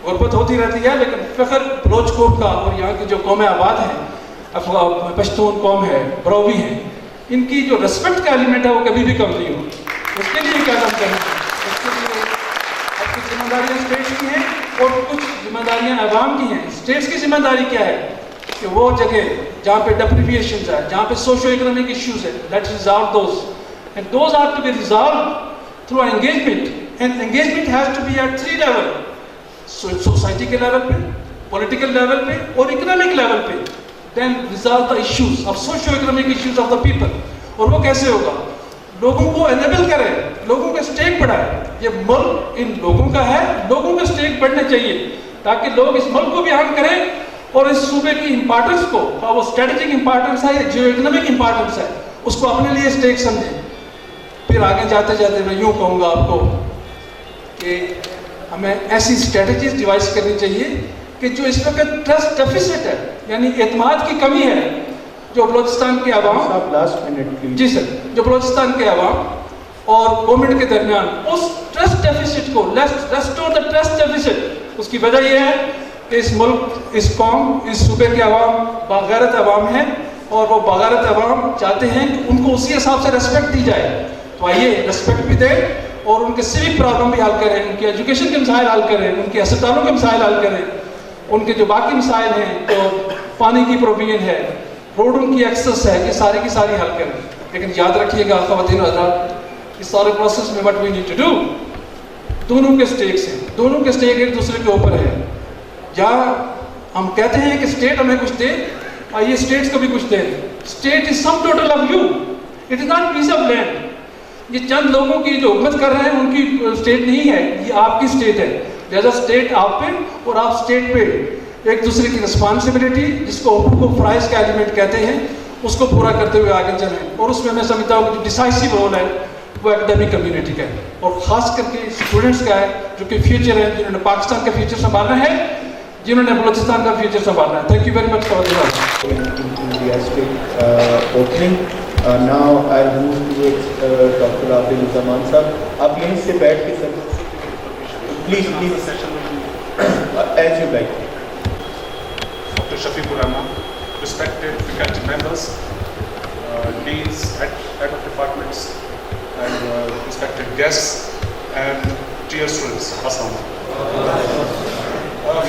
غربت ہوتی رہتی ہے, لیکن فخر بلوچ قوم کا, اور یہاں کی جو قومیں آباد ہیں, پشتون قوم ہے, بروی ہیں, ان کی جو ریسپیکٹ کا ایلیمنٹ ہے وہ کبھی بھی کم نہیں ہو. اس کے لیے کیا کام کرنا ہے, اس کے لیے اب کچھ ذمہ داریاں اسٹیٹس کی ہیں اور کچھ ذمہ داریاں عوام کی ہیں. اسٹیٹس کی ذمہ داری کیا ہے کہ وہ جگہ جہاں پہ ڈپریویشنز ہے, جہاں پہ سوشو اکنامک ایشوز ہیں, let's resolve those, and those are to be resolved through engagement. And engagement has to be at 3 level, society کے لیول پہ, پولیٹیکل لیول پہ, اور اکنامک لیول پہ. Then resolve the issues of socio economic issues of the people. اور وہ کیسے ہوگا؟ لوگوں کو انیبل کرے, لوگوں کا اسٹیک بڑھائے. یہ ملک ان لوگوں کا ہے, لوگوں کا اسٹیک بڑھنا چاہیے تاکہ لوگ اس ملک کو بھی اہم کریں, اور اس صوبے کی امپارٹنس کو, وہ اسٹریٹجک امپارٹنس ہے یا جیو اکنامک امپارٹنس ہے, اس کو اپنے لیے اسٹیک سمجھیں. پھر آگے جاتے جاتے میں یوں کہوں گا آپ کو کہ ہمیں ایسی اسٹریٹجیز ڈیوائز کرنی چاہیے کہ جو اس وقت ٹرسٹ ڈیفیسٹ ہے, یعنی اعتماد کی کمی ہے, جو بلوچستان کے عوام, جی سر, جو بلوچستان کے عوام اور گورنمنٹ کے درمیان اس ٹرسٹ ڈیفیسٹ کو, ریسٹور دا ٹرسٹ ڈیفیسٹ. اس کی وجہ یہ ہے کہ اس ملک, اس قوم, اس صوبے کے عوام باغیرت عوام ہیں, اور وہ باغیرت عوام چاہتے ہیں کہ ان کو اسی حساب سے ریسپیکٹ دی جائے. تو آئیے ریسپیکٹ بھی دیں, اور ان کے سیوک پرابلم بھی حل کریں, ان کی ایجوکیشن کے مسائل حل کریں, ان کے اسپتالوں کے مسائل حل کریں, ان کے جو باقی مسائل ہیں, جو پانی کی پروویژن ہے, روڈوں کی ایکسس ہے, یہ ساری کی ساری حل کریں. لیکن یاد رکھیے گا خواتین و حضرات, اس سارے پروسیس میں what we need to do, دونوں کے اسٹیکس ہیں, دونوں کے اسٹیک ایک دوسرے کے اوپر ہیں. جہاں ہم کہتے ہیں کہ اسٹیٹ ہمیں کچھ دے, آئیے اسٹیٹس کو بھی کچھ دیں. State is sum total of you, it is not piece of land. یہ چند لوگوں کی جو حکومت کر رہے ہیں ان کی اسٹیٹ نہیں ہے, یہ آپ کی اسٹیٹ ہے. لہذا اسٹیٹ آپ پہ اور آپ اسٹیٹ پہ. ایک دوسرے کی رسپانسبلٹی جس کو حقوق و فرائض کا ایلیمنٹ کہتے ہیں اس کو پورا کرتے ہوئے آگے چلیں. اور اس میں سمجھتا ہوں کہ جو ڈیسائسو رول ہے وہ اکیڈمک کمیونٹی کا ہے اور خاص کر کے اسٹوڈنٹس کا ہے جو کہ فیوچر ہے, جنہوں نے پاکستان کا فیوچر سنبھالنا ہے, جنہوں نے بلوچستان کا فیوچر سنبھالنا ہے. Thank you very much for opening. Now I'll move towards Dr. Abdul Zaman sahab. آپ یہیں سے بیٹھ کے سر please as you like. Dr. Shafiqur Rahman, respected faculty members, deans, head of departments, and respected guests and dear students. Assalamu.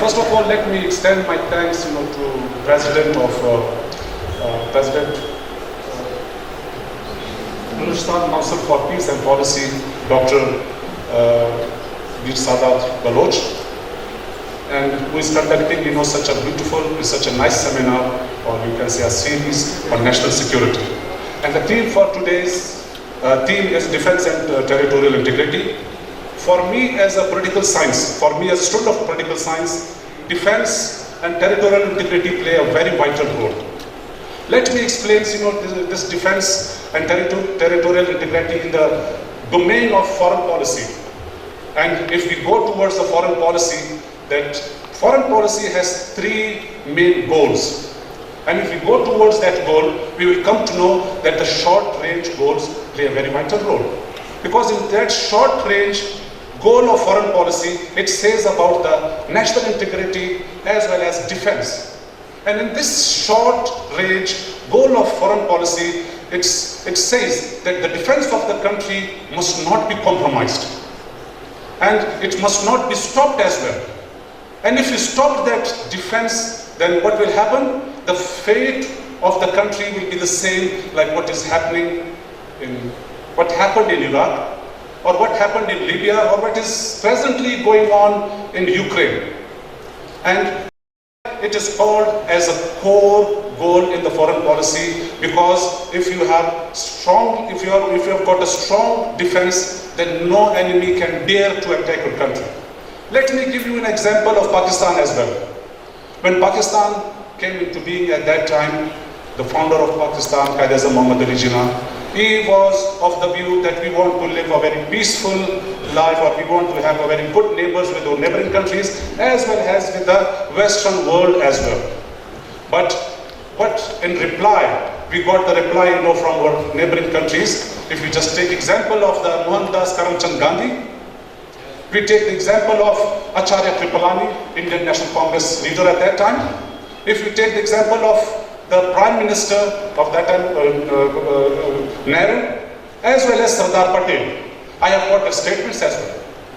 First of all, let me extend my thanks, to President Balochistan Council for Peace and Policy, Dr. Mir Sadat Baloch, and who is conducting, such a beautiful, such a nice seminar, or you can say a series on national security. And the theme for today's theme is defense and territorial integrity. For me as a political science, for me as a student of political science, defense and territorial integrity play a very vital role. Let me explain, this defense and territorial integrity in the domain of foreign policy. And if we go towards the foreign policy, that foreign policy has three main goals. And if we go towards that goal, we will come to know that the short range goals play a very vital role. Because in that short range goal of foreign policy, it says about the national integrity as well as defense. And in this short range goal of foreign policy, it says that the defense of the country must not be compromised. And it must not be stopped as well. And if you stop that defense, then what will happen? The fate of the country will be the same like what happened in Iraq, or what happened in Libya, or what is presently going on in Ukraine. And it is called as a core goal in the foreign policy, because if you have got a strong defense, then no enemy can dare to attack your country. Let me give you an example of Pakistan as well. When Pakistan came into being at that time, the founder of Pakistan, Quaid-e-Azam Muhammad Ali Jinnah, he was of the view that we want to live a very peaceful life, or we want to have a very good neighbors with our neighboring countries as well as with the Western world as well. But in reply, we got the reply, from our neighboring countries. If we just take example of the Mohandas Karamchand Gandhi, we take the example of Acharya Kripalani, Indian National Congress leader at that time. If we take the example of the Prime Minister of that time, Nehru, as well as Sardar Patel, I have got their statements as well.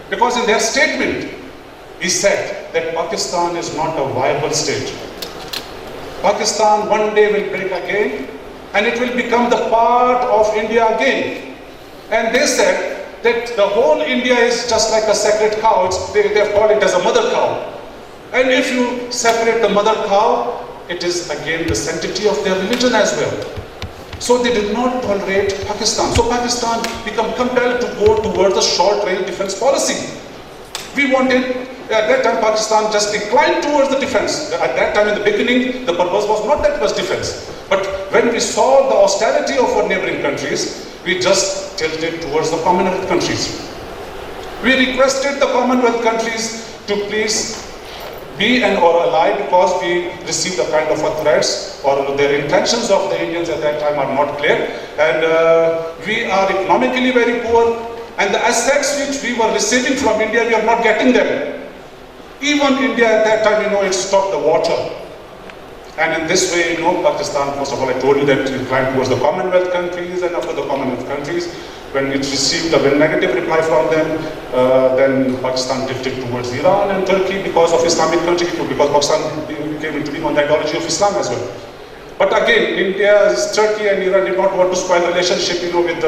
Because in their statement, he said that Pakistan is not a viable state. Pakistan one day will break again, and it will become the part of India again. And they said that the whole India is just like a sacred cow. They have called it as a mother cow. And if you separate the mother cow, it is again the sanctity of their religion as well. So they did not tolerate Pakistan. So Pakistan became compelled to go towards the short-range defense policy. We wanted, at that time Pakistan just declined towards the defense. At that time in the beginning, the purpose was not that much defense. But when we saw the austerity of our neighboring countries, we just tilted towards the Commonwealth countries. We requested the Commonwealth countries to please be or ally, because we received the kind of threats, or their intentions of the Indians at that time are not clear, and we are economically very poor, and the assets which we were receiving from India, we are not getting them. Even India at that time, it stopped the water. And in this way, Pakistan, first of all, I told you that it inclined towards the Commonwealth countries, and after the Commonwealth countries, when it received a very negative reply from them, then Pakistan drifted towards Iran and Turkey because of Islamic country, because Pakistan came into being on the ideology of Islam as well. But again, India, Turkey and Iran did not want to spoil relationship, with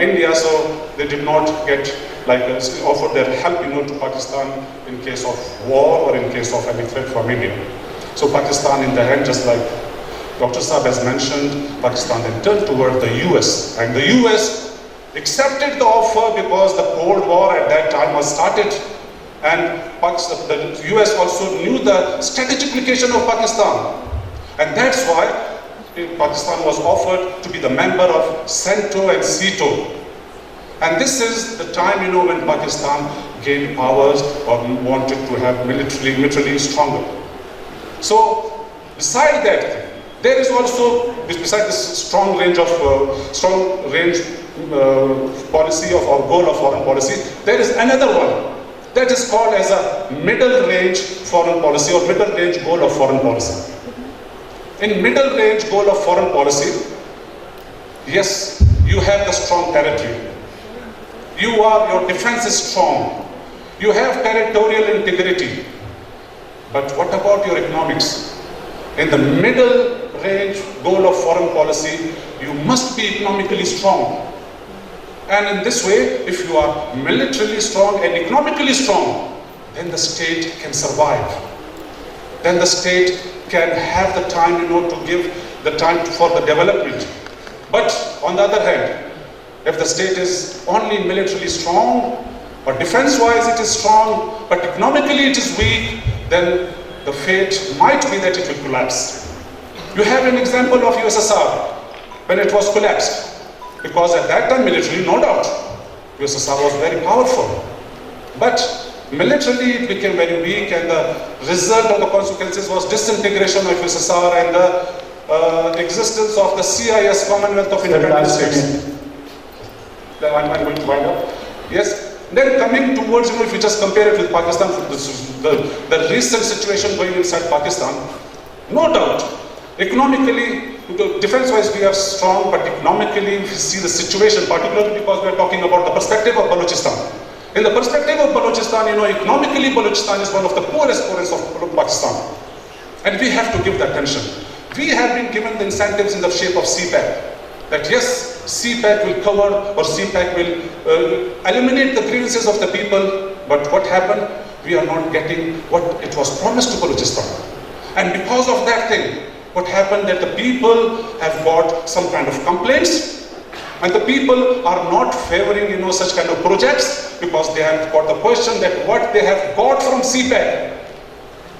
India, so they did not get offer their help, to Pakistan in case of war or in case of any threat from India. So Pakistan in the end, just like Dr. Saab has mentioned, Pakistan then turned toward the US, and the US accepted the offer because the Cold War at that time was started, And the US also knew the strategic location of Pakistan. And that's why Pakistan was offered to be the member of CENTO and CETO. And this is the time, when Pakistan gained powers or wanted to have militarily stronger. So, beside that, there is also, beside this strong range policy of our goal of foreign policy, there is another one that is called as a middle range foreign policy or middle range goal of foreign policy. In middle range goal of foreign policy, yes, you have the strong territory. Your defense is strong. You have territorial integrity. But what about your economics? In the middle range goal of foreign policy, you must be economically strong. And in this way, if you are militarily strong and economically strong, then the state can survive. Then the state can have the time, to give the time for the development. But on the other hand, if the state is only militarily strong, or defense-wise it is strong, but economically it is weak, then the fate might be that it will collapse. You have an example of USSR when it was collapsed. Because at that time, militarily, no doubt, USSR was very powerful. But militarily, it became very weak, and the result of the consequences was disintegration of USSR and the existence of the CIS, Commonwealth of Independent States. I'm going to wind up. Yes. Then coming towards, if you just compare it with Pakistan, the recent situation going inside Pakistan, no doubt, economically, defense-wise we are strong, but economically we see the situation, particularly because we are talking about the perspective of Balochistan. In the perspective of Balochistan, economically Balochistan is one of the poorest provinces of Pakistan. And we have to give that attention. We have been given the incentives in the shape of CPEC. That yes, CPEC will cover or CPEC will eliminate the grievances of the people. But what happened? We are not getting what it was promised to Balochistan. And because of that thing, what happened that the people have got some kind of complaints, and the people are not favoring such kind of projects because they have got the question that what they have got from CPEC,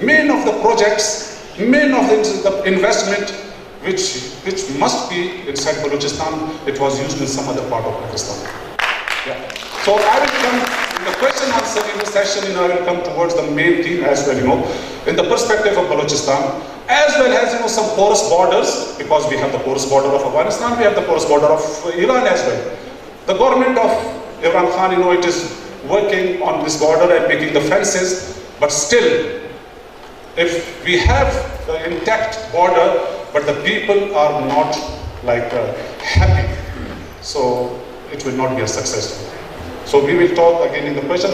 main of the projects, main of the investment which must be inside Balochistan, it was used in some other part of Pakistan. Yeah. So I will come in the question answering session, I will come towards the main theme as well, in the perspective of Balochistan, as well as some porous borders, because we have the porous border of Afghanistan, we have the porous border of Iran as well. The government of Imran Khan, it is working on this border and making the fences, but still, if we have the intact border, but the people are not happy, so it will not be a successful. So we will talk again in the question.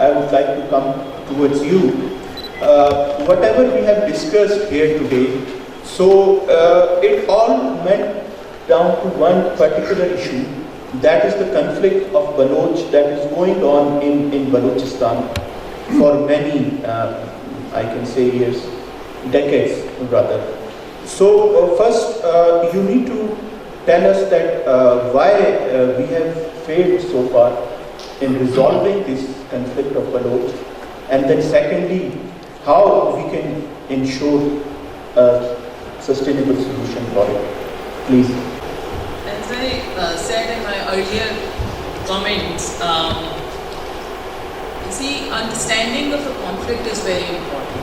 I would like to come towards you. Whatever we have discussed here today, so it all went down to one particular issue, that is the conflict of Baloch that is going on in Balochistan for many, I can say years, decades rather. So first you need to tell us that why we have failed so far in resolving this conflict of Baloch, and then secondly, how we can ensure a sustainable solution for it. Please. As I said in my earlier comments, see, understanding of a conflict is very important.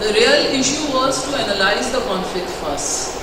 The real issue was to analyze the conflict first.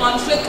conflict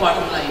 bottom line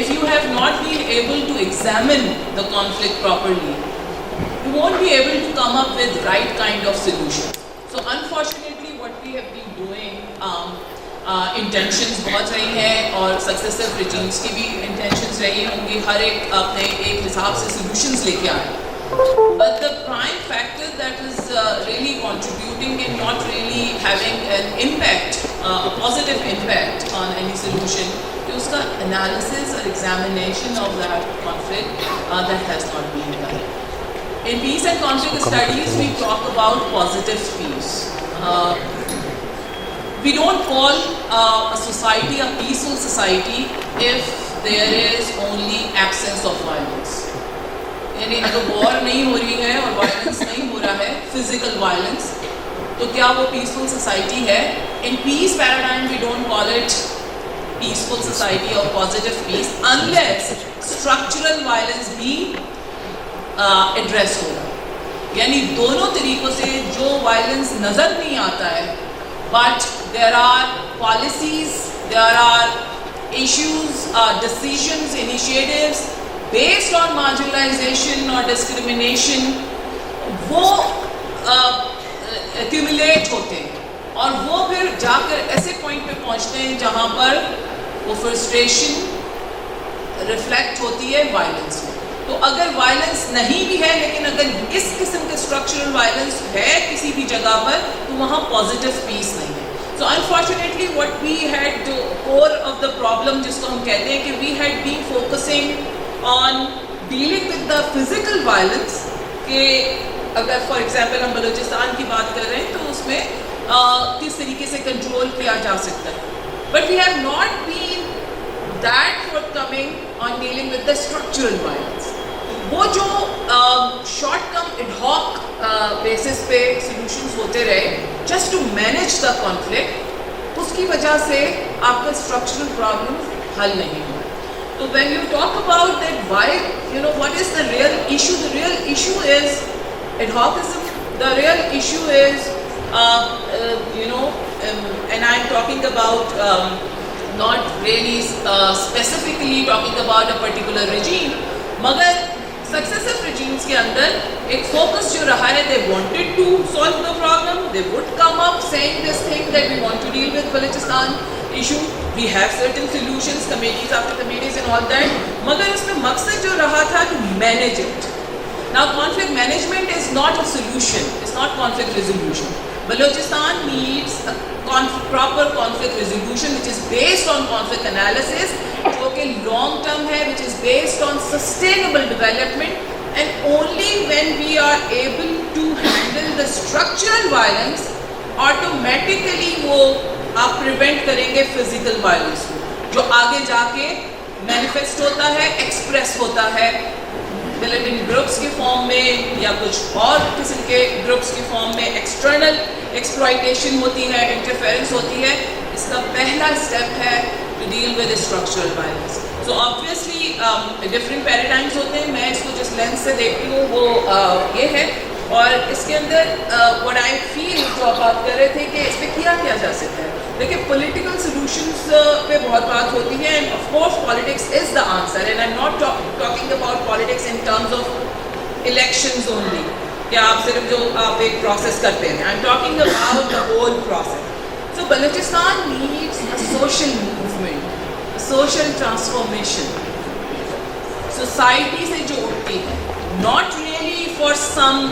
If you have not been able to examine the conflict properly, you won't be able to come up with right kind of solution. So unfortunately what intentions بہت رہی ہیں اور successive regimes کی بھی intentions رہی ہوں گی, ہر ایک اپنے ایک حساب سے سولوشنز لے کے آئے. But the prime factor that is really contributing and not really having an impact, a positive impact on any solution, is uska analysis or examination of that conflict that has not been done. In peace and conflict studies, we talk about positive peace. We don't call a society a peaceful society if there is only absence of violence. یعنی اگر وار نہیں ہو رہی ہے اور violence نہیں ہو رہا ہے, physical violence, تو کیا وہ پیسفل سوسائٹی ہے؟ In peace paradigm we don't call it peaceful society or positive peace unless structural violence بھی ایڈریس ہوگا. یعنی دونوں طریقوں سے جو وائلنس نظر نہیں آتا ہے, but there are policies, there are issues, decisions, initiatives based on marginalization or discrimination, وہ accumulate ہوتے ہیں اور وہ پھر جا کر ایسے پوائنٹ پہ پہنچتے ہیں جہاں پر وہ فرسٹریشن ریفلیکٹ ہوتی ہے وائلنس میں. تو اگر وائلنس نہیں بھی ہے لیکن اگر اس قسم کے اسٹرکچرل وائلنس ہے کسی بھی جگہ پر, تو وہاں پازیٹیو پیس نہیں ہے. So unfortunately what we had, the core of the problem جس کو ہم کہتے ہیں کہ we had been focusing on dealing with the physical violence, کہ اگر فار ایگزامپل ہم بلوچستان کی بات کر رہے ہیں تو اس میں کس طریقے سے کنٹرول کیا جا سکتا ہے, but we have not been that forthcoming on dealing with the structural violence. وہ جو short term ad hoc basis پہ سولوشنز ہوتے رہے just to manage the conflict, اس کی وجہ سے آپ کا structural problem حل نہیں ہوا. So when you talk about that, why, you know, what is the real issue? The real issue is ad hocism. The real issue is, you know, and I'm talking about not really specifically talking about a particular regime. Magar successive regimes ke andar ek focus jo raha hai, they wanted to solve the problem. They would come up saying this thing that we want to deal with Balochistan issue. We have certain solutions, committees after committees and all that. Magar usme maqsad jo raha tha to manage it. Now conflict management is not a solution. It's not conflict resolution. Balochistan needs a proper conflict resolution which is based on conflict analysis, jo ki long term hai, which is based on sustainable development, and only when we are able to handle the structural violence, automatically wo آپ prevent کریں گے physical violence کو, جو آگے جا کے manifest ہوتا ہے, ایکسپریس ہوتا ہے ملیٹنٹ گروپس کے فارم میں یا کچھ اور قسم کے گروپس کے فارم میں. ایکسٹرنل ایکسپلائٹیشن ہوتی ہے, انٹرفیئرنس ہوتی ہے. اس کا پہلا اسٹیپ ہے to deal with structural violence. So obviously different paradigms ہوتے ہیں, میں اس کو جس لینس سے دیکھتی ہوں وہ یہ ہے. اور اس کے اندر what I feel جو آپ بات کر رہے تھے کہ اس پہ کیا جا سکتا ہے, دیکھیں پولیٹیکل سولوشنس پہ بہت بات ہوتی ہے, and of course politics is the answer, and I am not talking about politics in terms of elections only, کہ آپ صرف جو آپ ایک پروسیس کرتے ہیں. I am talking about the whole process. So Balochistan needs a social movement, social transformation, society سے جو اٹھتی ہے, not really for some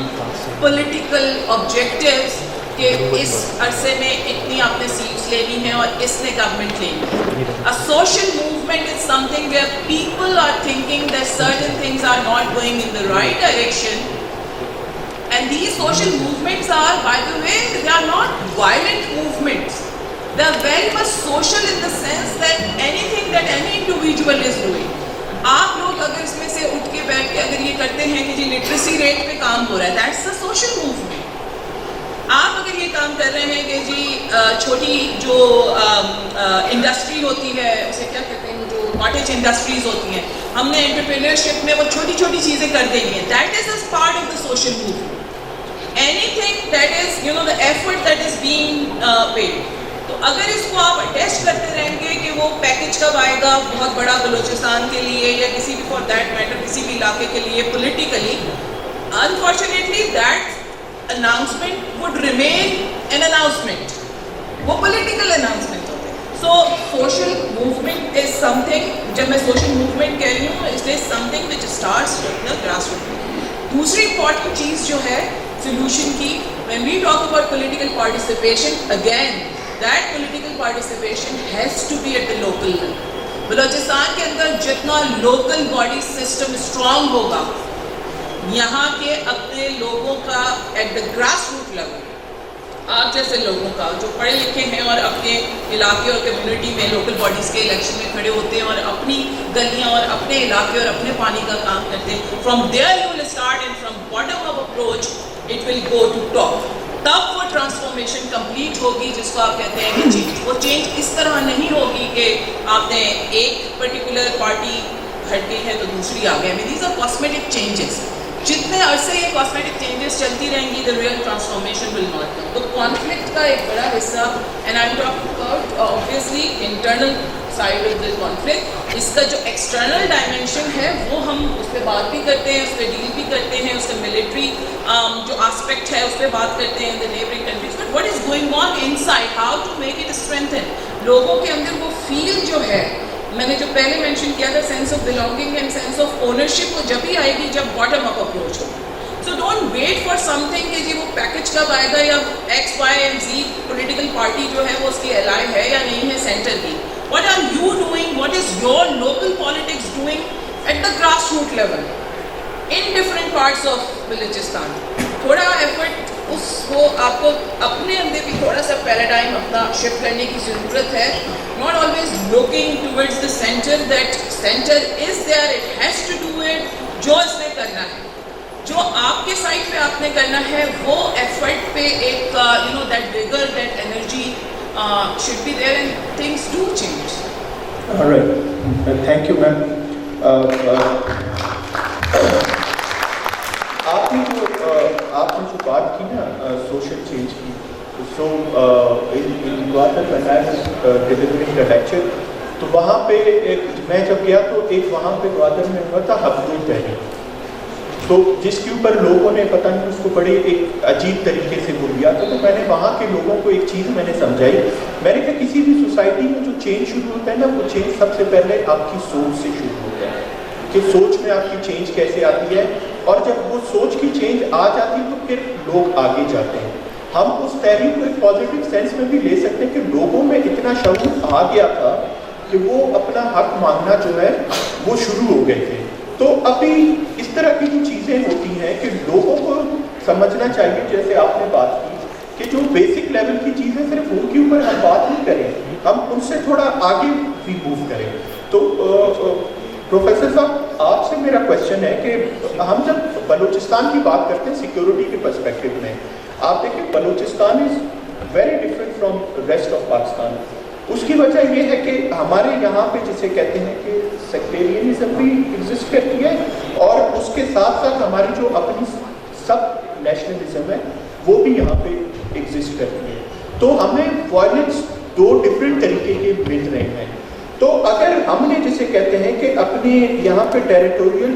political objectives کہ اس عرصے میں اتنی آپ نے سیٹس لینی ہیں اور اس نے گورنمنٹ لینی ہے. A social movement is something where people are thinking that certain things are not going in the right direction, and these social movements are, by the way, they are not violent movements. They are very much social in the sense that anything that any individual is doing, آپ لوگ اگر اس میں سے اٹھ کے بیٹھ کے اگر یہ کرتے ہیں کہ جی لٹریسی ریٹ پہ کام ہو رہا ہے, دیٹس اے سوشل موومنٹ. آپ اگر یہ کام کر رہے ہیں کہ جی چھوٹی جو انڈسٹری ہوتی ہے, اسے کیا کہتے ہیں, جو کاٹیج انڈسٹریز ہوتی ہیں, ہم نے انٹرپرینورشپ میں وہ چھوٹی چھوٹی چیزیں کر دینی ہیں, that is a part of the social movement. Anything that is, you know, the effort that is being paid. تو اگر اس کو آپ اٹیسٹ کرتے رہیں گے کہ وہ پیکج کب آئے گا بہت بڑا بلوچستان کے لیے یا کسی بھی فار دیٹ میٹر کسی بھی علاقے کے لیے politically, unfortunately that announcement would remain an announcement. وہ پولیٹیکل اناؤنسمنٹ ہوتے ہیں. something, جب میں social movement کہہ رہی ہوں, there is something which starts with the grassroots. دوسری important چیز جو ہے solution کی, when we talk about political participation, again, that political participation has to be at the local level. Balochistan کے اندر جتنا local body system strong ہوگا, یہاں کے اپنے لوگوں کا at the grassroots level, آپ جیسے لوگوں کا جو پڑھے لکھے ہیں اور اپنے علاقے اور کمیونٹی میں لوکل باڈیز کے الیکشن میں کھڑے ہوتے ہیں اور اپنی گلیاں اور اپنے علاقے اور اپنے پانی کا کام کرتے ہیں, from there you will start and from bottom up approach it will go to top. تب وہ ٹرانسفارمیشن کمپلیٹ ہوگی جس کو آپ کہتے ہیں کہ چینج. وہ چینج اس طرح نہیں ہوگی کہ آپ نے ایک پرٹیکولر پارٹی ہٹ گئی ہے تو دوسری آ گئی. These are cosmetic changes. جتنے عرصے یہ کاسمیٹک چینجز چلتی رہیں گی, the real transformation will not come. تو کانفلکٹ کا ایک بڑا حصہ, and I'm talking about obviously internal side of the conflict. اس کا جو ایکسٹرنل ڈائمینشن ہے وہ ہم اس پہ بات بھی کرتے ہیں, اس پہ ڈیل بھی کرتے ہیں, اس کا ملٹری جو آسپیکٹ ہے اس پہ بات کرتے ہیں, the neighboring countries. But what is going on inside? How to make it strengthen? لوگوں کے اندر وہ فیل جو ہے, میں نے جو پہلے مینشن کیا تھا, sense of belonging and sense of ownership, وہ جب ہی آئے گی جب باٹم اپ اپروچ ہوگی. So don't wait for something کہ جی وہ پیکج کب آئے گا, یا X Y and Z political party جو ہے وہ اس کی الائی ہے یا نہیں ہے سینٹر کی. What are you doing, what is your local politics doing at the grass root level in different parts of Balochistan. تھوڑا ایفرٹ اس کو آپ کو اپنے اندر بھی تھوڑا سا پیراڈائم اپنا شفٹ کرنے کی ضرورت ہے. Not always looking towards the centre, that centre is there, it has to do it. جو اس نے کرنا ہے, جو آپ کے سائڈ پہ آپ نے کرنا ہے, وہ ایفرٹ پہ ایک that vigour, that energy should be there and things do change. All right. Thank you, ma'am. آپ نے جو بات کی نا سوشل چینج کی, سو ان Gwadar when I was delivering the lecture, تو وہاں پہ میں جب گیا تو ایک وہاں پہ گوادر میں ہوا تھا حبدول تحریک, تو جس کے اوپر لوگوں نے پتہ نہیں اس کو بڑے ایک عجیب طریقے سے بول دیا تھا. تو میں نے وہاں کے لوگوں کو ایک چیز میں نے سمجھائی, میں نے کہا کسی بھی سوسائٹی میں جو چینج شروع ہوتا ہے نا, وہ چینج سب سے پہلے آپ کی سوچ سے شروع ہوتا ہے کہ سوچ میں آپ کی چینج کیسے آتی ہے, اور جب وہ سوچ کی چینج آ جاتی ہے تو پھر لوگ آگے جاتے ہیں. ہم اس تحریک کو ایک پازیٹیو سینس میں بھی لے سکتے ہیں کہ لوگوں میں اتنا شعور آ گیا تھا کہ وہ اپنا حق مانگنا جو ہے وہ شروع ہو گئے تھے. تو ابھی اس طرح کی جو چیزیں ہوتی ہیں کہ لوگوں کو سمجھنا چاہیے, جیسے آپ نے بات کی کہ جو بیسک لیول کی چیزیں صرف ان کے اوپر ہم بات نہیں کریں, ہم ان سے تھوڑا آگے بھی موو کریں. تو پروفیسر صاحب آپ سے میرا کویشچن ہے کہ ہم جب بلوچستان کی بات کرتے ہیں سیکیورٹی کے پرسپیکٹو میں, آپ دیکھیں Balochistan is very different from rest of Pakistan. اس کی وجہ یہ ہے کہ ہمارے یہاں پہ جسے کہتے ہیں کہ سیکٹیرینزم بھی ایگزسٹ کرتی ہے, اور اس کے ساتھ ساتھ ہماری جو اپنی سب نیشنلزم ہے وہ بھی یہاں پہ ایگزسٹ کرتی ہے. تو ہمیں وائلنس دو ڈفرینٹ طریقے کے مل رہے ہیں. تو اگر ہم نے جسے کہتے ہیں کہ اپنے یہاں پہ ٹیریٹوریل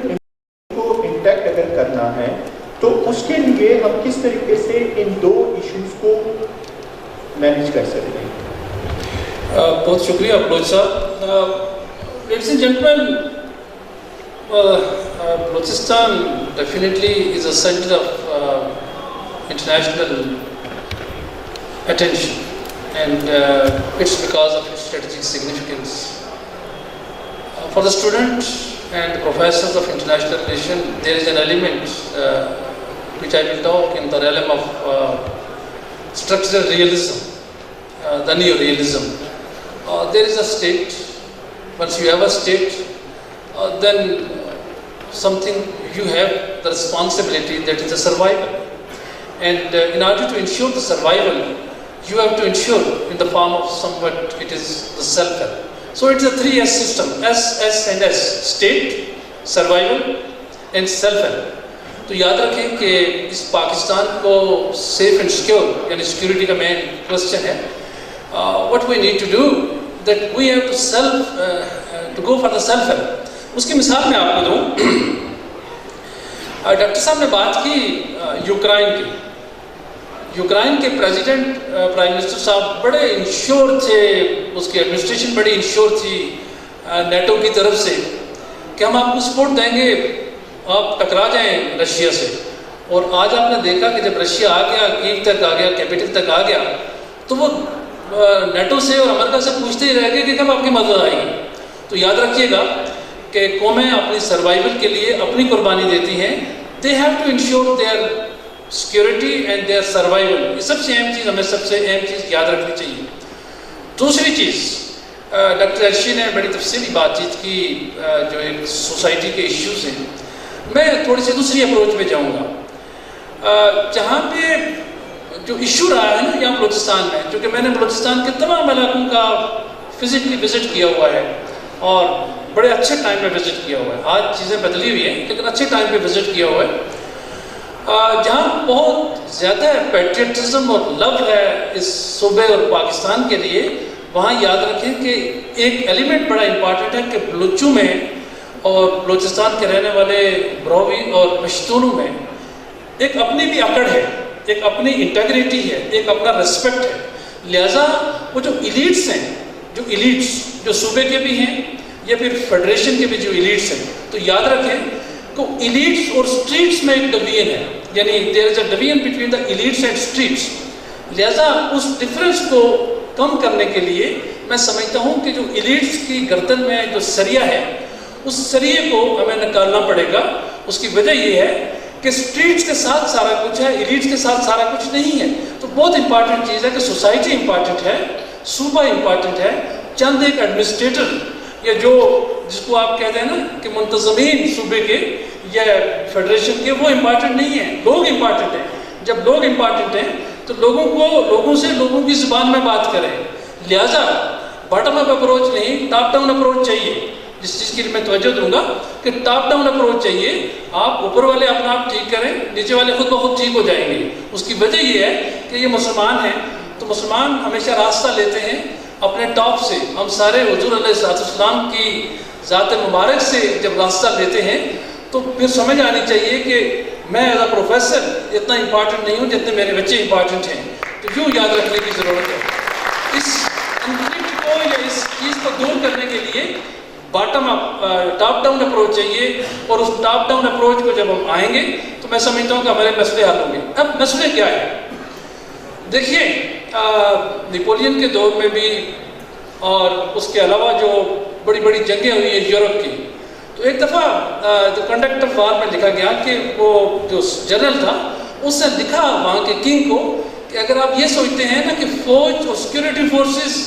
کو انٹیکٹ اگر کرنا ہے, تو اس کے لیے ہم کس طریقے سے ان دو ایشوز کو مینیج کر سکتے ہیں؟ بہت شکریہ بلوچ صاحب. Ladies and gentlemen, Balochistan definitely is a centre of international attention, and it's because of its strategic significance. For the student and the professors of international relations, there is an element which I will talk in the realm of structural realism, the neo-realism. There is a state. Once you have a state, then something you have the responsibility, that is the survival. And in order to ensure the survival, you have to ensure in the form of somewhat it is the self-help. So it's a 3S system, S, S and S, state, survival and self-help. تو یاد رکھیں کہ اس پاکستان کو safe and secure, یعنی security کا main question ہے. What we need to do, that we have to go for the self-help. اس کی مثال میں آپ کو دوں. ڈاکٹر صاحب نے بات کی یوکرائن کی. یوکرائن کے پریزیڈنٹ پرائم منسٹر صاحب بڑے انشور تھے, اس کی ایڈمنسٹریشن بڑی انشور تھی نیٹو کی طرف سے کہ ہم آپ کو سپورٹ دیں گے، آپ ٹکرا جائیں رشیا سے. اور آج آپ نے دیکھا کہ جب رشیا آ گیا، کیف تک آ گیا، کیپٹل تک آ گیا، تو وہ نیٹو سے اور امریکہ سے پوچھتے ہی رہ گئے کہ کب آپ کی مدد آئے گی. تو یاد رکھیے گا کہ قومیں اپنی سروائیول کے لیے اپنی قربانی دیتی ہیں. They have to ensure their security and their survival. یہ سب سے اہم چیز، ہمیں سب سے اہم چیز یاد رکھنی چاہیے. دوسری چیز، ڈاکٹر ارشی نے بڑی تفصیلی بات چیت کی جو ایک سوسائٹی کے ایشوز ہیں. میں تھوڑی سی دوسری اپروچ پہ جاؤں گا. جہاں پہ جو ایشو رہا ہے نا یہاں بلوچستان میں، چونکہ میں نے بلوچستان کے تمام علاقوں کا فزیکلی وزٹ کیا ہوا ہے اور بڑے اچھے ٹائم پہ وزٹ کیا ہوا ہے. آج چیزیں بدلی ہوئی ہیں لیکن اچھے ٹائم پہ وزٹ کیا ہوا ہے. جہاں بہت زیادہ پیٹریٹزم اور لو ہے اس صوبے اور پاکستان کے لیے، وہاں یاد رکھیں کہ ایک ایلیمنٹ بڑا امپارٹنٹ ہے کہ بلوچوں میں اور بلوچستان کے رہنے والے بروی اور پشتونوں میں ایک اپنی بھی اکڑ ہے، ایک اپنی انٹیگریٹی ہے، ایک اپنا ریسپیکٹ ہے. لہٰذا وہ جو ایلیٹس ہیں، جو ایلیٹس جو صوبے کے بھی ہیں یا پھر فیڈریشن کے بھی جو ایلیٹس ہیں، تو یاد رکھیں کہ ایلیٹس اور اسٹریٹس میں ایک ڈویژن ہے، یعنی there is a division between the elites and streets. لہٰذا اس ڈفرینس کو کم کرنے کے لیے میں سمجھتا ہوں کہ جو ایلیٹس کی گردن میں جو سریا ہے، اس سریے کو ہمیں نکالنا پڑے گا. اس کی وجہ یہ ہے کہ اسٹریٹس کے ساتھ سارا کچھ ہے، ایلیٹس کے ساتھ سارا کچھ نہیں ہے. تو بہت امپارٹنٹ چیز ہے کہ سوسائٹی امپارٹنٹ ہے، صوبہ امپارٹنٹ ہے. چند ایک ایڈمنسٹریٹر یا جو جس کو آپ کہتے ہیں نا کہ منتظمین صوبے کے یا فیڈریشن کے، وہ امپارٹنٹ نہیں ہیں، لوگ امپارٹنٹ ہیں. جب لوگ امپارٹنٹ ہیں تو لوگوں سے لوگوں کی زبان میں بات کریں. لہٰذا باٹم اپ اپروچ نہیں، ٹاپ ڈاؤن اپروچ چاہیے. جس چیز کی میں توجہ دوں گا کہ ٹاپ ڈاؤن اپروچ چاہیے. آپ اوپر والے اپنا آپ ٹھیک کریں، نیچے والے خود بخود ٹھیک ہو جائیں گے. اس کی وجہ یہ ہے کہ یہ مسلمان ہیں، تو مسلمان ہمیشہ راستہ لیتے ہیں اپنے ٹاپ سے. ہم سارے حضور علیہ السلام کی ذات مبارک سے جب راستہ لیتے ہیں تو پھر سمجھ آنی چاہیے کہ میں ایز اے پروفیسر اتنا امپارٹنٹ نہیں ہوں جتنے میرے بچے امپارٹنٹ ہیں. تو یوں یاد رکھنے کی ضرورت ہے. اس کنفلکٹ کو یا اس چیز کو دور کرنے کے لیے bottom up top down approach چاہیے. اور اس ٹاپ ڈاؤن اپروچ کو جب ہم آئیں گے تو میں سمجھتا ہوں کہ ہمارے مسئلے حل ہوں گے. اب مسئلے کیا ہے؟ دیکھیے نیپولین کے دور میں بھی اور اس کے علاوہ جو بڑی بڑی جنگیں ہوئی ہیں یورپ کی، تو ایک دفعہ کنڈکٹ آف وار میں لکھا گیا کہ وہ جو جنرل تھا اس نے لکھا وہاں کے کنگ کو کہ اگر آپ یہ سوچتے ہیں نا کہ فوج اور سیکورٹی فورسز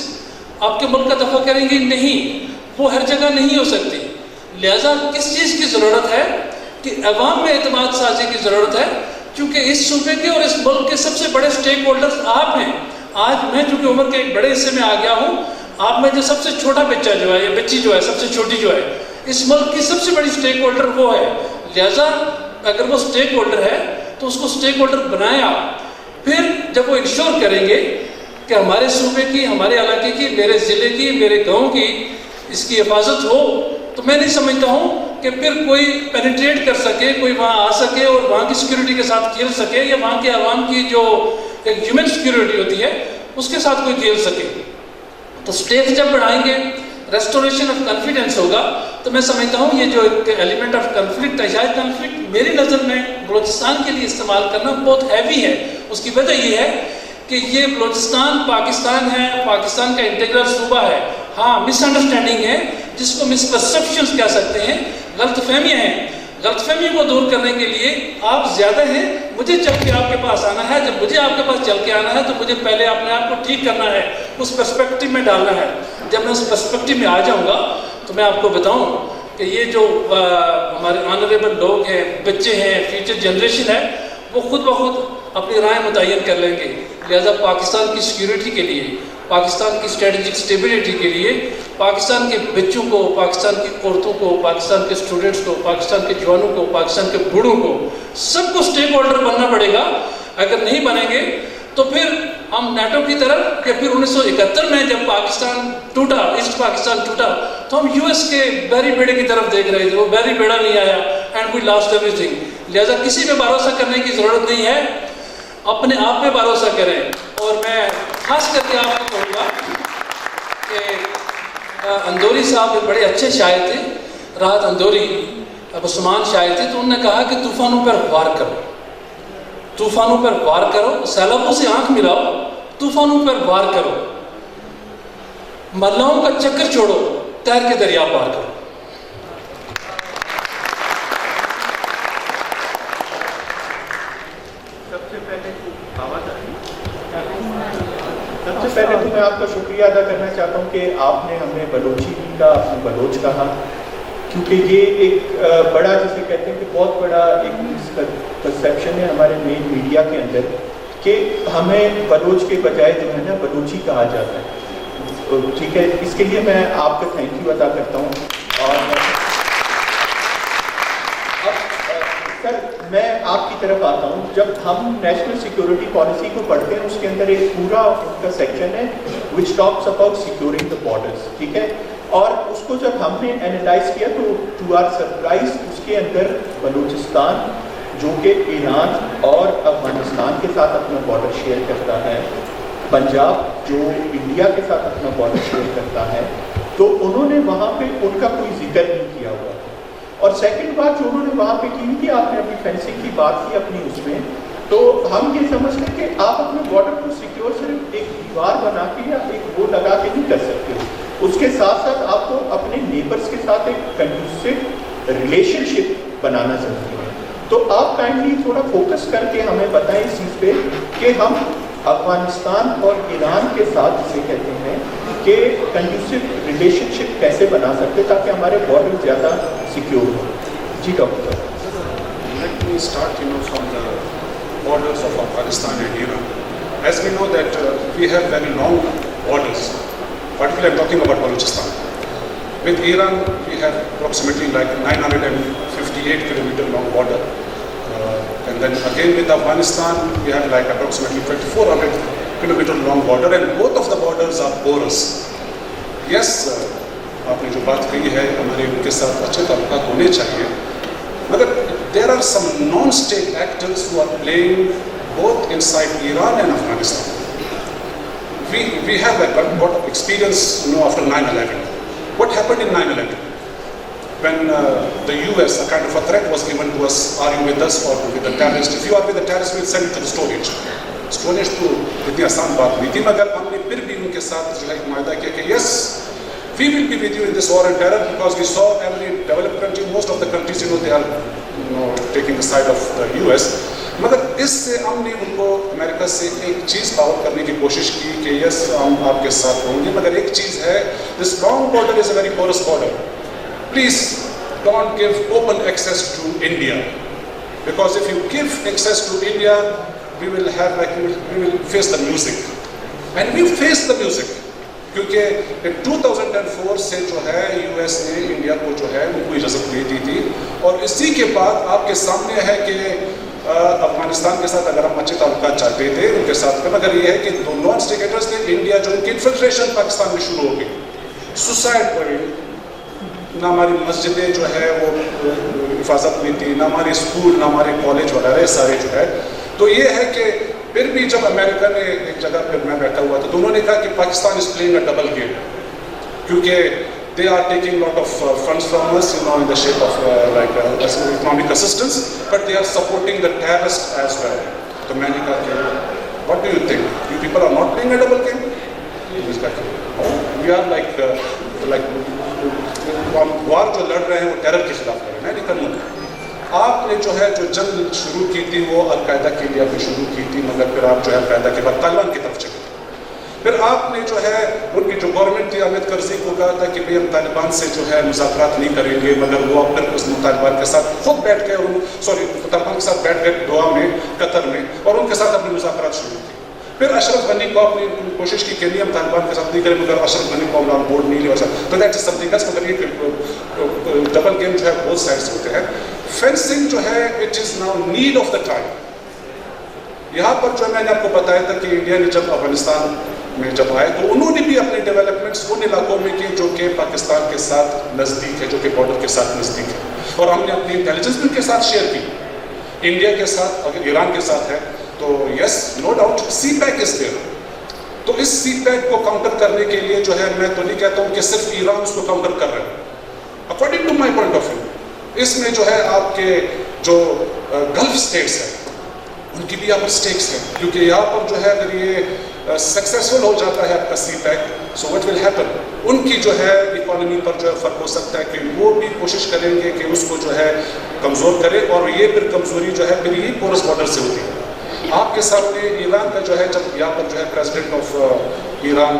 آپ کے ملک کا دفاع کریں گی، نہیں، وہ ہر جگہ نہیں ہو سکتی. لہٰذا کس چیز کی ضرورت ہے کہ عوام میں اعتماد سازی کی ضرورت ہے. چونکہ اس صوبے کے اور اس ملک کے سب سے بڑے سٹیک ہولڈرز آپ ہیں. آج میں چونکہ عمر کے ایک بڑے حصے میں آ گیا ہوں، آپ میں جو سب سے چھوٹا بچہ جو ہے یا بچی جو ہے سب سے چھوٹی جو ہے، اس ملک کی سب سے بڑی سٹیک ہولڈر وہ ہے. لہٰذا اگر وہ سٹیک ہولڈر ہے تو اس کو سٹیک ہولڈر بنائیں آپ. پھر جب وہ انشور کریں گے کہ ہمارے صوبے کی، ہمارے علاقے کی، میرے ضلع کی، میرے گاؤں کی اس کی حفاظت ہو، تو میں نہیں سمجھتا ہوں کہ پھر کوئی پینیٹریٹ کر سکے، کوئی وہاں آ سکے اور وہاں کی سیکورٹی کے ساتھ کھیل سکے، یا وہاں کے عوام کی جو ایک ہیومن سیکورٹی ہوتی ہے اس کے ساتھ کوئی کھیل سکے. تو سٹیٹس جب بڑھائیں گے، ریسٹوریشن آف کانفیڈنس ہوگا. تو میں سمجھتا ہوں یہ جو ایک ایلیمنٹ آف کنفلکٹ ہے، شاید کنفلکٹ میری نظر میں بلوچستان کے لیے استعمال کرنا بہت ہیوی ہے. اس کی وجہ یہ ہے کہ یہ بلوچستان پاکستان ہے، پاکستان کا انٹیگرل صوبہ ہے. ہاں، مس انڈرسٹینڈنگ ہے جس کو مس پرسیپشنز کہہ سکتے ہیں، غلط فہمیاں ہیں. غلط فہمیوں کو دور کرنے کے لیے آپ زیادہ ہیں، مجھے چل کے آپ کے پاس آنا ہے. جب مجھے آپ کے پاس چل کے آنا ہے تو مجھے پہلے اپنے آپ کو ٹھیک کرنا ہے، اس پرسپیکٹو میں ڈالنا ہے. جب میں اس پرسپیکٹو میں آ جاؤں گا تو میں آپ کو بتاؤں کہ یہ جو ہمارے آنریبل لوگ ہیں، بچے ہیں، فیوچر جنریشن ہے، وہ خود بخود اپنی رائے متعین کر لیں گے. لہذا پاکستان کی سیکیورٹی کے لیے، پاکستان کی اسٹریٹجک سٹیبلٹی کے لیے، پاکستان کے بچوں کو، پاکستان کی عورتوں کو، پاکستان کے اسٹوڈنٹس کو، پاکستان کے جوانوں کو، پاکستان کے بوڑھوں کو، سب کو سٹیک ہولڈر بننا پڑے گا. اگر نہیں بنیں گے تو پھر ہم نیٹو کی طرف، یا پھر 1971 میں جب پاکستان ٹوٹا، ایسٹ پاکستان ٹوٹا، تو ہم یو ایس کے بحری بیڑے کی طرف دیکھ رہے تھے. وہ بحری بیڑا نہیں آیا and we lost everything. لہٰذا کسی پہ بھروسہ کرنے کی ضرورت نہیں ہے، اپنے آپ پہ بھروسہ کریں. اور میں خاص کر کے آپ کو کہوں گا کہ اندوری صاحب ایک بڑے اچھے شاعر تھے، راحت اندوری عثمان شاعر تھے، تو انہوں نے کہا کہ طوفانوں پر وار کرو، طوفانوں پر وار کرو، سیلابوں سے آنکھ ملاؤ، طوفانوں پر وار کرو، ملاؤں کا چکر چھوڑو، تیر کے دریا پار کرو۔ سب سے پہلے تو میں آپ کا شکریہ ادا کرنا چاہتا ہوں کہ آپ نے ہمیں بلوچی کا بلوچ کہا، کیونکہ یہ ایک بڑا جسے کہتے ہیں کہ بہت بڑا ایک پرسیپشن ہے ہمارے مین میڈیا کے اندر کہ ہمیں بلوچ کے بجائے جو ہے نا بلوچی کہا جاتا ہے۔ ٹھیک ہے، اس کے لیے میں آپ کا تھینک یو ادا کرتا ہوں۔ اور سر میں آپ کی طرف آتا ہوں، جب ہم نیشنل سیکورٹی پالیسی کو پڑھتے ہیں اس کے اندر ایک پورا ان کا سیکشن ہے which talks about securing the borders، ٹھیک ہے، اور اس کو جب ہم نے اینالائز کیا تو ٹو آر سرپرائز اس کے اندر بلوچستان جو کہ ایران اور افغانستان کے ساتھ اپنا بارڈر شیئر کرتا ہے، پنجاب جو انڈیا کے ساتھ اپنا بارڈر شیئر کرتا ہے، تو انہوں نے وہاں پہ ان کا کوئی ذکر نہیں کیا ہوا۔ اور سیکنڈ بات جو انہوں نے وہاں پہ کی کہ آپ نے اپنی فینسنگ کی بات کی اپنی اس میں، تو ہم یہ سمجھتے ہیں کہ آپ اپنے بارڈر کو سیکیور صرف ایک دیوار بنا کے یا ایک وہ لگا کے نہیں کر سکتے ہو، اس کے ساتھ ساتھ آپ کو اپنے نیبرز کے ساتھ ایک کنڈیوسو ریلیشن شپ بنانا ضروری ہے۔ تو آپ کائنڈلی تھوڑا فوکس کر کے ہمیں بتائیں اس چیز پہ کہ ہم افغانستان اور ایران کے ساتھ جسے کہتے ہیں کہ کنڈیوسو ریلیشن شپ کیسے بنا سکتے تاکہ ہمارے بارڈر زیادہ سیکیور ہو۔ جی ڈاکٹر صاحب۔ Let me start, from the borders of Afghanistan and Iran. As we know that we have very long borders, particularly I'm talking about Balochistan. With Iran, we have approximately like 958 kilometer long border. And then again with Afghanistan, we have like approximately 2400 kilometer long border, and both of the borders are porous. Yes, آپ نے جو بات کہی ہے ہمارے ان کے ساتھ اچھے تعلقات ہونے چاہیے، مگر there are some non-state actors who are playing both inside Iran and Afghanistan. We have a lot of experience, after 9/11. What happened in 9/11? When the US, a kind of a threat was given to us, are you with us or with the terrorists? If you are with the terrorists, we'll send you to the storage. Storage تو اتنی آسان بات نہیں تھی، مگر ہم نے پھر بھی ان کے ساتھ جو ہے ایک معاہدہ کیا کہ yes, we will be with you in this war and terror, because we saw every developed country, most of the countries, they are taking the side of the US. مگر اس سے ہم نے ان کو امریکہ سے ایک چیز پاور کرنے کی کوشش کی کہ یس ہم آپ کے ساتھ ہوں گے، مگر ایک چیز ہے، this long border is a very porous border. Please don't give open access to India, because if you give access to India, we will face the music, and we face the music. کیونکہ 2004 سے جو ہے U S نے India کو جو ہے ان کو اجازت دے دی تھی، اور اسی کے بعد آپ کے سامنے ہے کہ افغانستان کے ساتھ اگر ہم اچھے تعلقات چاہتے تھے ان کے ساتھ، مگر یہ ہے کہ دو نان اسٹیٹرز نے انڈیا جو ان کی انفلٹریشن پاکستان میں شروع ہو گئی، سوسائڈ ہوئی، نہ ہماری مسجدیں جو ہے وہ حفاظت میں تھی، نہ ہمارے اسکول، نہ ہمارے کالج وغیرہ سارے جو ہے۔ تو یہ ہے کہ پھر بھی جب امریکہ نے ایک جگہ پہ میں بیٹھا ہوا تھا تو انہوں نے کہا کہ Pakistan is playing a double game, کیونکہ they are taking lot of funds from us, in the shape of economic assistance, but they are supporting the terrorists as well. تو میں نے کہا کہ what do you think? You people are not playing a double game? We are like وار جو لڑ رہے ہیں وہ ٹیرر کے خلاف لڑ رہے ہیں، میں نہیں کروں گا۔ آپ نے جو ہے جو جنگ شروع کی تھی وہ القاعدہ کے لیے بھی شروع کی تھی، مگر پھر آپ جو ہے القاعدہ کے بعد طالبان کی طرف چلے، پھر آپ نے جو ہے ان کی جو گورنمنٹ تھی حامد کرزی کو کہا تھا کہ بھئی ہم طالبان سے جو ہے مذاکرات نہیں کریں گے، مگر وہ اب پھر اس طالبان کے ساتھ خود بیٹھ گئے، طالبان کے ساتھ بیٹھ گئے دوحہ میں، قطر میں، اور ان کے ساتھ اپنی مذاکرات شروع کی۔ پھر اشرف غنی کو اپنی کوشش کی کہ نہیں ہم طالبان کے ساتھ نہیں کریں، مگر اشرف غنی کو ہم بورڈ نہیں لے، تو that is something else, مگر یہ ڈبل گیم جو ہے بہت سائڈس ہوتے ہیں۔ فینسنگ جو ہے it is now need of the time. یہاں پر جو میں نے آپ کو بتایا تھا کہ انڈیا نے جب افغانستان میں جب آئے تو انہوں نے بھی اپنے ڈیولپمنٹس ان علاقوں میں کی جو کہ پاکستان کے ساتھ نزدیک ہے، جو کہ بارڈر کے ساتھ نزدیک ہے، اور ہم نے اپنی انٹیلیجنس بھی ان کے ساتھ شیئر کی، انڈیا کے ساتھ، اگر ایران کے ساتھ ہے تو yes no doubt CPEC is there, تو اس سی پیک کو کاؤنٹر کرنے کے لیے جو ہے میں تو نہیں کہتا ہوں کہ صرف ایران اس کو کاؤنٹر کر رہا ہے. According to my point of view اس میں جو ہے آپ کے جو گلف اسٹیٹس ہیں ان کی بھی یہاں پر اسٹیکس ہیں, کیونکہ یہاں پر جو ہے اگر یہ سکسیزفل ہو جاتا ہے آپ کا CPEC, so what will happen, ان کی جو ہے اکانومی پر جو ہے فرق ہو سکتا ہے کہ وہ بھی کوشش کریں گے کہ اس کو جو ہے کمزور کرے, اور یہ پھر کمزوری جو ہے پھر یہ پورس بارڈر سے ہوتی ہے. آپ کے سامنے ایران کا جو ہے جب یہاں پر جو ہے پریزیڈنٹ آف ایران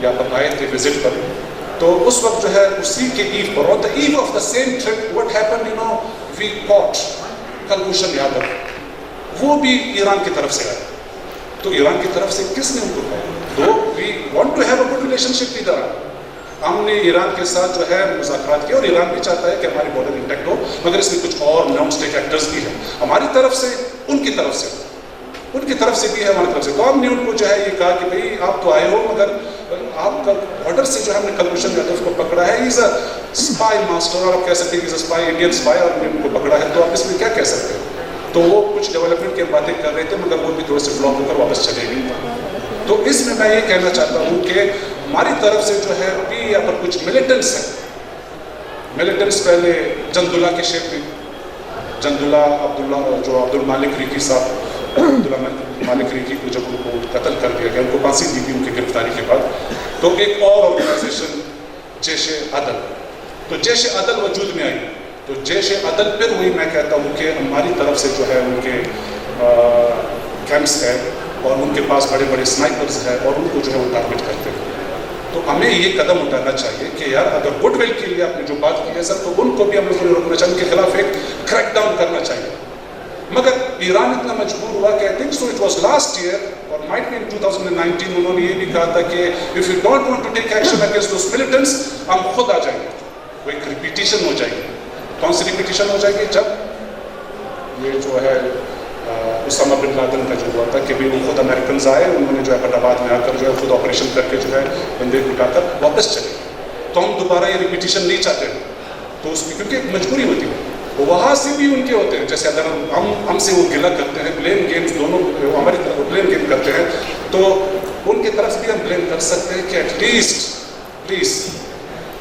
یہاں پر آئے تھے وزٹ پر, تو اس وقت جو ہے اسی کے ایو پر, on the eve of the same trip what happen you know we caught Kulbhushan Yadav, وہ بھی ایران کی طرف سے آئے. تو ایران کی طرف سے کس نے ان کو کہا, تو we want to have a good relationship with Iran. ہم نے ایران کے ساتھ جو ہے مذاکرات کیے, اور ایران بھی چاہتا ہے کہ ہماری بارڈر انٹیکٹ ہو, مگر اس میں کچھ اور نان اسٹیٹ ایکٹرز بھی ہیں ہماری طرف سے, ان کی طرف سے بھی ہے, ہماری طرف سے. تو ہم نے ان کو جو ہے یہ کہا کہ بھئی آپ تو آئے ہو, مگر آپ کا بارڈر سے جو ہے ہم نے کلبھوشن یادو کو پکڑا ہے, از اے اسپائی ماسٹر, اور آپ کہہ سکتے ہیں از اے اسپائی, انڈین اسپائی, اور ہم نے ان کو پکڑا ہے, تو آپ اس میں کیا کہہ سکتے ہیں. تو وہ کچھ ڈیولپمنٹ کی باتیں کر رہے تھے, مگر وہ بھی تھوڑے سے فلاپ ہو کر واپس چلے گئے. تو اس میں یہ کہنا چاہتا ہوں کہ ہماری طرف سے جو ہے بھی یہاں پر کچھ ملیٹنٹس ہیں. ملیٹنٹس پہلے جندولہ کے شیپ میں, جندولہ جو عبد المالک ریکی صاحب, عبد المالک ریکی کو جب ان کو قتل کر دیا گیا, ان کو پھانسی دی گئی ان کی گرفتاری کے بعد, تو ایک اور آرگنائزیشن جیش عدل, تو جیش عدل وجود میں آئی. تو جیش عدل پھر وہی میں کہتا ہوں کہ ہماری طرف سے جو ہے ان کے کیمپس ہیں, اور ان کے پاس بڑے بڑے سنائپرز ہیں, اور ان کو جو ہے وہ ٹارگٹ کرتے ہیں. تو ہمیں یہ قدم اٹھانا چاہیے کہ یار اگر گڈ ول کے لیے آپ نے جو بات کی ہے سر, تو ان کو بھی ہم لوگوں کو روکنا چاہیے, ان کے خلاف ایک کریک ڈاؤن کرنا چاہیے. مگر ایران اتنا مجبور ہوا کہ I think so it was last year, اور مائٹ بی ان 2019, انہوں نے یہ بھی کہا تھا کہ if you don't want to take action against those militants, ہم خود آ جائیں گے. وہ ایک ریپیٹیشن ہو جائے گی. کون سی ریپیٹیشن ہو جائے گی, جب یہ جو ہے اسامہ بن لادن کا جو ہوا تھا کہ بھی وہ خود امریکنز آئے, انہوں نے جو ہے پٹھ آباد میں آ کر جو ہے خود آپریشن کر کے جو ہے بندے اٹھا کر واپس چلے. تو ہم دوبارہ یہ ریپیٹیشن نہیں چاہتے ہیں. تو اس کی کیونکہ مجبوری ہوتی ہے, وہاں سے بھی ان کے ہوتے ہیں, جیسے اگر ہم سے وہ گلا کرتے ہیں, بلیم گیمز دونوں ہماری طرف بلیم گیم کرتے ہیں, تو ان کی طرف بھی ہم بلیم کر سکتے ہیں کہ ایٹ لیسٹ پلیز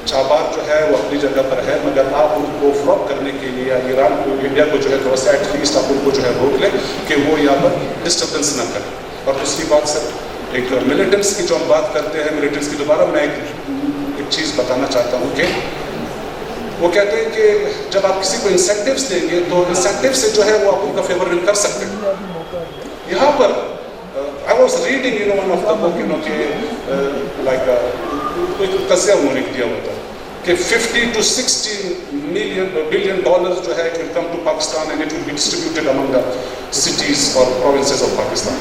چابہار جو ہے وہ اپنی جگہ پر ہے, مگر آپ ان کو فلاپ کرنے کے لیے ایران کو, انڈیا کو جو ہے تھوڑا سا ایٹ لیسٹ آپ ان کو جو ہے روک لیں کہ وہ یہاں پر ڈسٹربنس نہ کریں. اور دوسری بات سر, ایک ملیٹنٹس کی جو ہم بات کرتے ہیں, ملیٹنٹس کی دوبارہ میں ایک چیز بتانا چاہتا ہوں کہ وہ کہتے ہیں کہ جب آپ کسی کو انسینٹیوز دیں گے تو انسینٹیو سے جو ہے وہ آپ ان کا فیور ون کر سکتے ہیں. یہاں پر I was reading, you know, one of the book, you know, کہ like کوئی قصہ انہوں نے دیا ہوتا ہے کہ 50 to 60 billion dollars جو ہے it will come to Pakistan and it will be distributed among the cities or provinces of Pakistan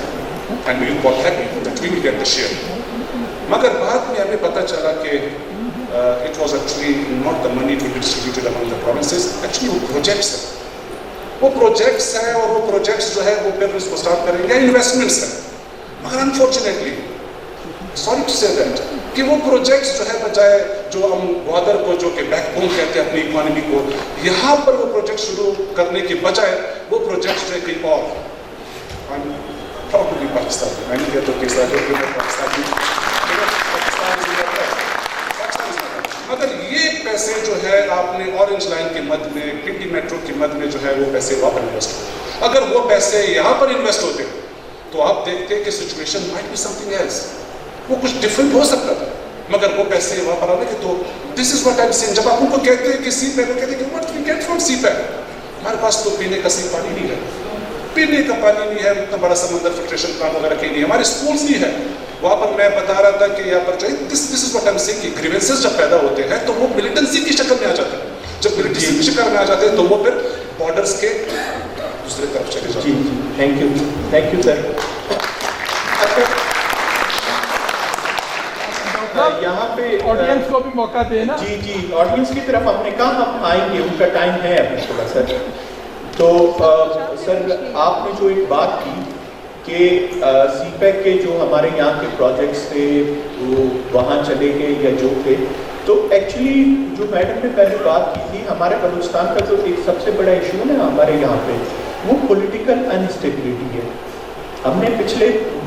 and we got happy that we will get the share. مگر بعد میں ہمیں پتہ چلا کہ it was actually not the money to be distributed among the provinces, actually وہ projects ہیں, وہ پروجیکٹس ہیں, اور وہ پروجیکٹس جو ہے وہ پھر اس کو اسٹارٹ کریں گے, انویسٹمنٹس ہیں. مگر انفارچونیٹلی سوری ٹو سے دیٹ کہ وہ پروجیکٹس جو ہے بجائے جو ہم گوادر کو جو کہ بیک بون کہتے ہیں اپنی اکانومی کو, یہاں پر وہ پروجیکٹ شروع کرنے کی بجائے وہ پروجیکٹس جو ہے کہیں اور پاکستان میں نہیں کہتا کہ مگر یہ پیسے جو ہے آپ نے اورنج لائن کی مد میں, پنڈی میٹرو کی مد میں جو ہے وہ پیسے وہاں پر انویسٹ ہوتے. اگر وہ پیسے یہاں پر انویسٹ ہوتے تو آپ دیکھتے کہ situation might be something else, وہ کچھ ڈفرینٹ ہو سکتا تھا. مگر وہ پیسے وہاں پر آنے کے, تو this is what I am seeing. جب آپ ان کو کہتے ہیں کہ سی پیک, وہ کہتے ہیں کہ what we get from CPEC, ہمارے پاس تو پینے کا صحیح پانی نہیں ہے, پینے کا پانی نہیں ہے, اتنا بڑا سمندر فلٹریشن پلانٹ وغیرہ کہیں نہیں ہے, ہمارے اسکولس نہیں ہے. وہاں پر میں بتا رہا تھا کہ یہاں پر جو ہے this is what I am seeing کہ گریونسز جب پیدا ہوتے ہیں تو وہ ملیٹنسی کی شکل میں آ جاتے ہیں. جب ملیٹنسی کی شکل میں آ جاتے ہیں تو وہ پھر بارڈرس کے دوسرے طرف چلے جاتے ہیں. Thank you sir. یہاں پہ آڈینس کو بھی موقع دے نا. جی آڈینس کی طرف ہم نے کہا ہم آئیں گے, ان کا ٹائم ہے ابھی تھوڑا سر. تو سر آپ نے جو ایک بات کی کہ سی پیک کے جو ہمارے یہاں کے پروجیکٹس تھے وہ وہاں چلے گئے یا جو تھے, تو ایکچولی جو میڈم نے پہلے بات کی تھی, ہمارے بلوچستان کا جو ایک سب سے بڑا ایشو ہے نا ہمارے یہاں پہ, وہ پولیٹیکل انسٹیبلٹی ہے. ہم نے پچھلے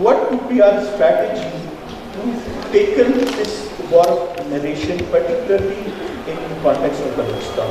what would be our strategy to tackle this war of narration, particularly in context of Balochistan?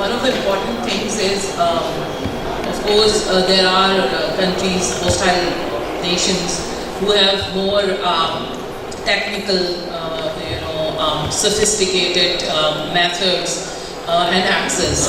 one of the important things is, of course, there are countries, hostile nations, who have more technical, sophisticated methods and access.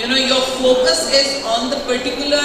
your focus is on the particular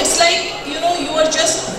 it's like you are just,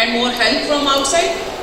and more help from outside,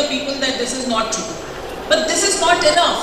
the people that this is not true, but this is not enough.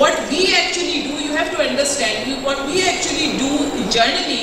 What we actually do, you have to understand, what we actually do generally,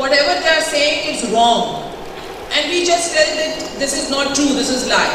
whatever they are saying is wrong, and we just tell that this is not true, this is lie.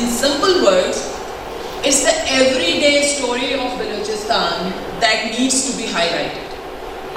In simple words, it's the everyday story of Balochistan that needs to be highlighted.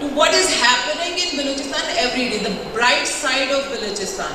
to what is happening in Balochistan every day, the bright side of Balochistan.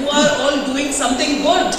you are all doing something good.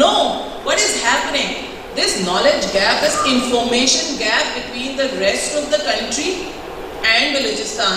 No, what is happening? This knowledge gap, this information gap between the rest of the country and Balochistan,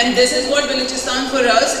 and this is what Balochistan for us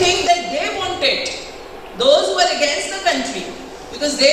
thing that they wanted, those who are against the country, because they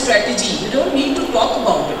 strategy. You don't need to talk about it.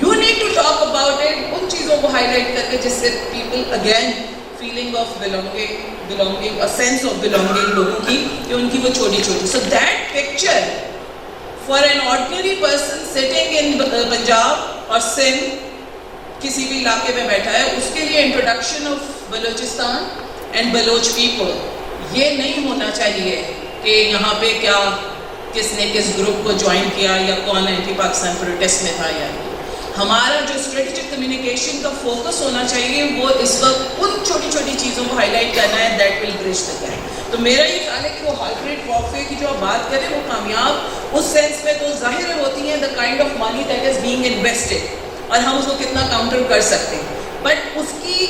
You need to talk talk about it, ان چیزوں کو high light کر کے جس سے people again feeling of belonging a sense of belonging لوگوں کی کہ ان کی وہ چھوٹی چھوٹی. So that picture for an ordinary person sitting in Punjab اور سندھ کسی بھی علاقے میں بیٹھا ہے, اس کے لیے introduction of Balochistan and Baloch people یہ نہیں ہونا چاہیے کہ یہاں پہ کیا کس نے کس گروپ کو جوائن کیا یا کون اینٹی پاکستان پروٹیسٹ میں تھا. یا ہمارا جو اسٹریٹجک کمیونیکیشن کا فوکس ہونا چاہیے وہ اس وقت ان چھوٹی چھوٹی چیزوں کو ہائی لائٹ کرنا ہے, that will bridge the gap. تو میرا یہ خیال ہے کہ وہ ہائبرڈ وارفیئر کی جو آپ بات کریں وہ کامیاب اس سینس میں تو ظاہر ہوتی ہیں, the kind of money that is being invested, اور ہم اس کو کتنا کاؤنٹر کر سکتے ہیں. بٹ اس کی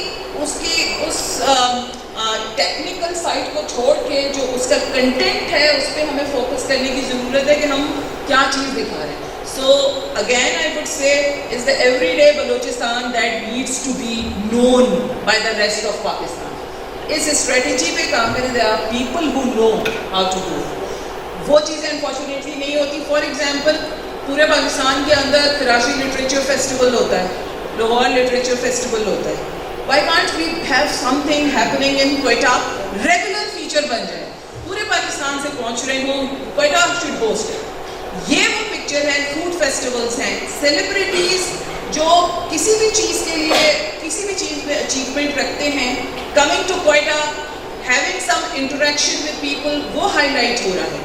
ٹیکنیکل سائڈ کو چھوڑ کے جو اس کا کنٹینٹ ہے اس پہ ہمیں فوکس کرنے کی ضرورت ہے کہ ہم کیا چیز دکھا رہے ہیں. So again I would say is the everyday Balochistan that needs to be known by the rest of Pakistan. اس اسٹریٹجی پہ کام کریں. there are people who know how to do. وہ چیزیں انفارچونیٹلی نہیں ہوتی. فار ایگزامپل پورے پاکستان کے اندر کراچی لٹریچر فیسٹیول ہوتا ہے, لاہور لٹریچر فیسٹیول ہوتا ہے. Why can't we have something happening in Quetta, regular feature بن جائے, پورے پاکستان سے پہنچ رہے ہوں, Quetta should host it. یہ وہ پکچر ہے. فوڈ فیسٹیولز ہیں, سیلیبریٹیز جو کسی بھی چیز کے لیے کسی بھی چیز میں اچیومنٹ رکھتے ہیں, coming to Quetta, having some interaction with people, وہ ہائی لائٹ ہو رہا ہے.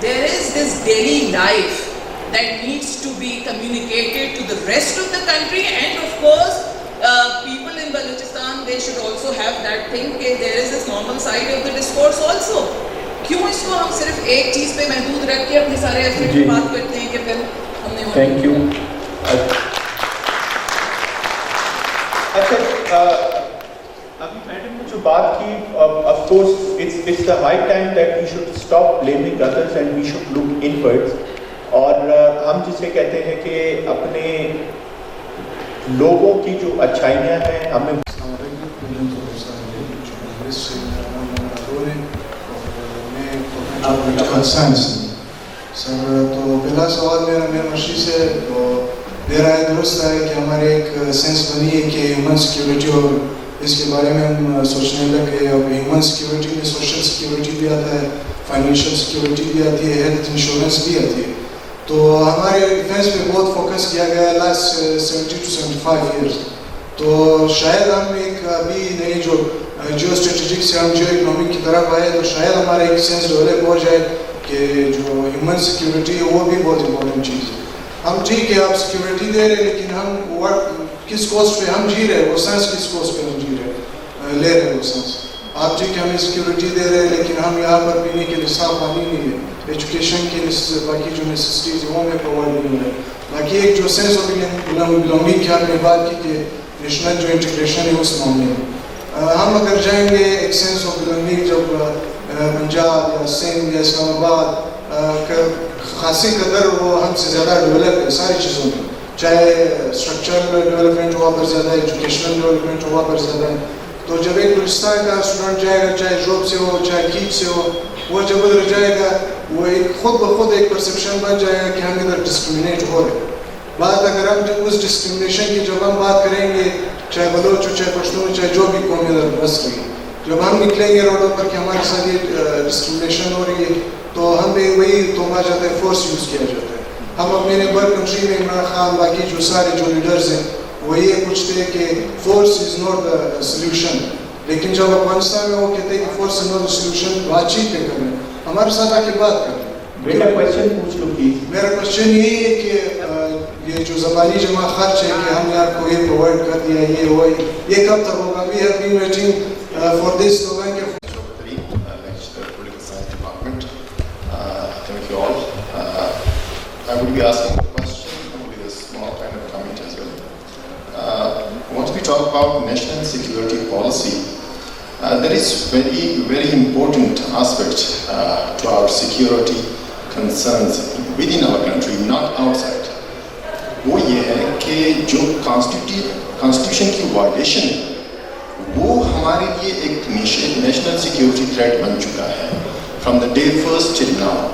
There is this daily life that needs to be communicated to the rest of the country, and of course people in Balochistan, they should also have that thing that there is this normal side of the discourse also. کیوں اس کو ہم صرف ایک چیز پہ محدود رکھ کے اپنے سارے ایفرٹ کی بات کرتے ہیں کہ پھر ہم نے. Thank you. اچھا ابھی میڈم نے جو بات کی, of course it's the high time that we should stop blaming others and we should look inwards. اور ہم جسے کہتے ہیں کہ اپنے لوگوں کی جو اچھائیاں ہیں ہمیں سر. تو پہلا سوال میرا مرشی سے دے رہا ہے, درست ہے کہ ہمارے ایک سینس بنی ہے کہ ہیومن سیکیورٹی, اور اس کے بارے میں ہم سوچنے لگے. اب ہیومن سیکیورٹی میں سوشل سیکیورٹی بھی آتا ہے, فائنینشیل سیکیورٹی بھی آتی ہے, ہیلتھ انشورنس بھی آتی ہے. تو ہمارے ڈیفینس پہ بہت فوکس کیا گیا ہے لاسٹ 70 to 75 ایئرس. تو شاید ہم ایک ابھی نئی جو جیو اسٹریٹجک سے ہم جیو اکنامک کی طرف آئے, تو شاید ہمارا ایک سینس ڈیولپ ہو جائے کہ جو ہیومن سیکیورٹی ہے وہ بھی بہت امپورٹنٹ چیز ہے. ہم ٹھیک ہے آپ سیکیورٹی دے رہے, لیکن ہم کس کوسٹ پہ ہم جی رہے, وہ سینس کس کوسٹ پہ ہم جی رہے لے رہے وہ سینس. آپ ٹھیک ہے ہمیں سیکیورٹی دے رہے ہیں, لیکن ہم یہاں پر پینے کے لیے صاف پانی نہیں ہے, ایجوکیشن کے باقی جو نیسیسٹیز ہیں وہ ہمیں پرووائڈ نہیں ہو رہے. باقی ایک جو سینس آف بلونگنگ کی آپ نے بات کی کہ نیشنل جو انٹیگریشن ہے اس معاملے میں ہم اگر جائیں گے, ایک سینس آف بلونگنگ جب پنجاب یا سندھ یا اسلام آباد خاصی قدر وہ ہم سے زیادہ ڈیولپ ہے ساری چیزوں میں, چاہے اسٹرکچرل ڈیولپمنٹ وہاں پر زیادہ ہے, ایجوکیشنل ڈیولپمنٹ وہاں پر زیادہ ہے. تو جب ایک بلوچستان کا اسٹوڈنٹ جائے گا, چاہے جاب سے ہو چاہے کیپ سے ہو, وہ جب ادھر جائے گا وہ ایک خود بخود ایک پرسیپشن بن جائے گا کہ ہم ادھر ڈسکریمنیٹ ہو رہے ہیں. بات اگر ہم جب اس ڈسکریمنیشن کی جب ہم بات کریں گے, چاہے بلوچ ہو چاہے پشتون ہو چاہے جو بھی قوم ادھر بس رہی ہے, جب ہم نکلیں گے روڈوں پر کہ ہمارے ساتھ یہ ڈسکریمنیشن ہو رہی ہے, تو ہمیں وہی توما جاتا ہے, فورس یوز کیا جاتا ہے. ہم اپنے نیبر کنٹری میں عمران خان باقی جو سارے جو لیڈرز ہیں وہ یہ پوچھتے ہیں کہ force is not the solution, لیکن جب افغانستان میں وہ کہتے ہیں کہ force is not the solution, بات چیت پہ کر رہے ہیں, ہمارے ساتھ آ کے بات کر رہے ہیں. میرا کوشچن پوچھ لو پلیز. میرا کوشچن یہی ہے کہ یہ جو زبانی جمع خرچ ہے کہ ہم نے آپ کو یہ پرووائڈ کر دیا, یہ ہوا, یہ کب تک ہوگا؟ We have been waiting for this. لوگوں کے thank you all. I would be asking a question with a small kind of comment as well. Once we talk about national security policy, there is very important aspect to our security concerns within our country, not outside. وہ یہ ہے کہ جو constitution کی violation ہے وہ ہمارے لیے ایک نیشنل سیکیورٹی تھریٹ بن چکا ہے from the day first till now.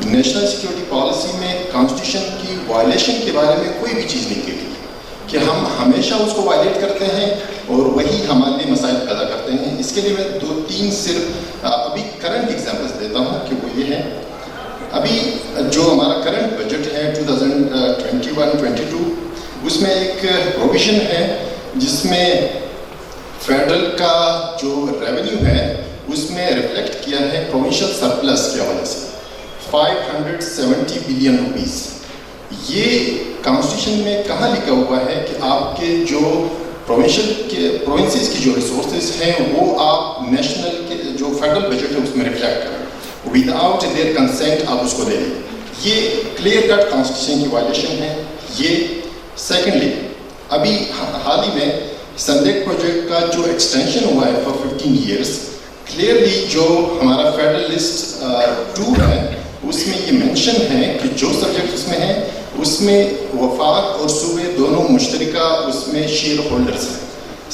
National security policy میں کانسٹیٹیوشن کی وائلیشن کے بارے میں کوئی بھی چیز نہیں کی گئی کہ ہم ہمیشہ اس کو وائلیٹ کرتے ہیں اور وہی ہمارے لیے مسائل پیدا کرتے ہیں. اس کے لیے میں 2-3 صرف ابھی کرنٹ ایگزامپلس دیتا ہوں کہ وہ یہ ہے. ابھی جو ہمارا کرنٹ بجٹ ہے 2021-22 اس میں ایک پروویژن ہے جس میں فیڈرل کا جو ریونیو ہے اس میں ریفلیکٹ کیا ہے پروونشل سرپلس کی وجہ سے 570 بلین روپیز. یہ کانسٹیٹیوشن میں کہاں لکھا ہوا ہے کہ آپ کے جو پروونسز کی جو ریسورسز ہیں وہ آپ نیشنل کے جو فیڈرل بجٹ ہے اس میں ریفلیکٹ کریں, ود آؤٹ دیئر کنسینٹ آپ اس کو دے دیں. یہ کلیئر کٹ کانسٹیٹیوشن کی وائلیشن ہے. یہ سیکنڈلی ابھی حال ہی میں سندیک پروجیکٹ کا جو ایکسٹینشن ہوا ہے فار 15 ایئرس, کلیئرلی جو ہمارا فیڈرل لسٹ 2 ہے اس میں یہ مینشن ہے کہ جو سبجیکٹ اس میں ہے اس میں وفاق اور صوبے دونوں مشترکہ اس میں شیئر ہولڈرز ہیں.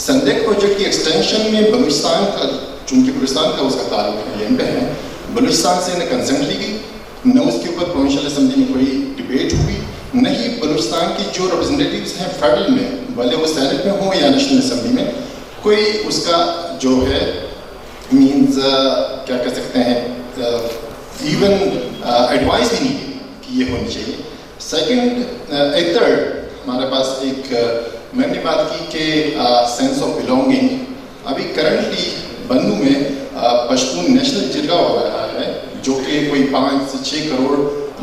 سندیک پروجیکٹ کی ایکسٹینشن میں بلوچستان کا, چونکہ بلوچستان کا اس کا تعلق ہے ہے, بلوچستان سے نہ کنسنٹ لی گئی, نہ اس کے اوپر پروونشل اسمبلی میں کوئی ڈبیٹ ہوئی, نہ ہی بلوچستان کی جو ریپرزنٹیٹیوز ہیں فیڈرل میں, بھلے وہ سینٹ میں ہوں یا نیشنل اسمبلی میں, کوئی اس کا جو ہے مینز کیا کہہ سکتے ہیں ایون ایڈوائز بھی نہیں دی کہ یہ ہونی چاہیے. سیکنڈ تھرڈ ہمارے پاس ایک میں نے بات کی کہ سینس آف بلانگنگ. ابھی کرنٹلی بنو میں پشتون نیشنل جرگہ ہو رہا ہے جو کہ کوئی 5 سے 6 کروڑ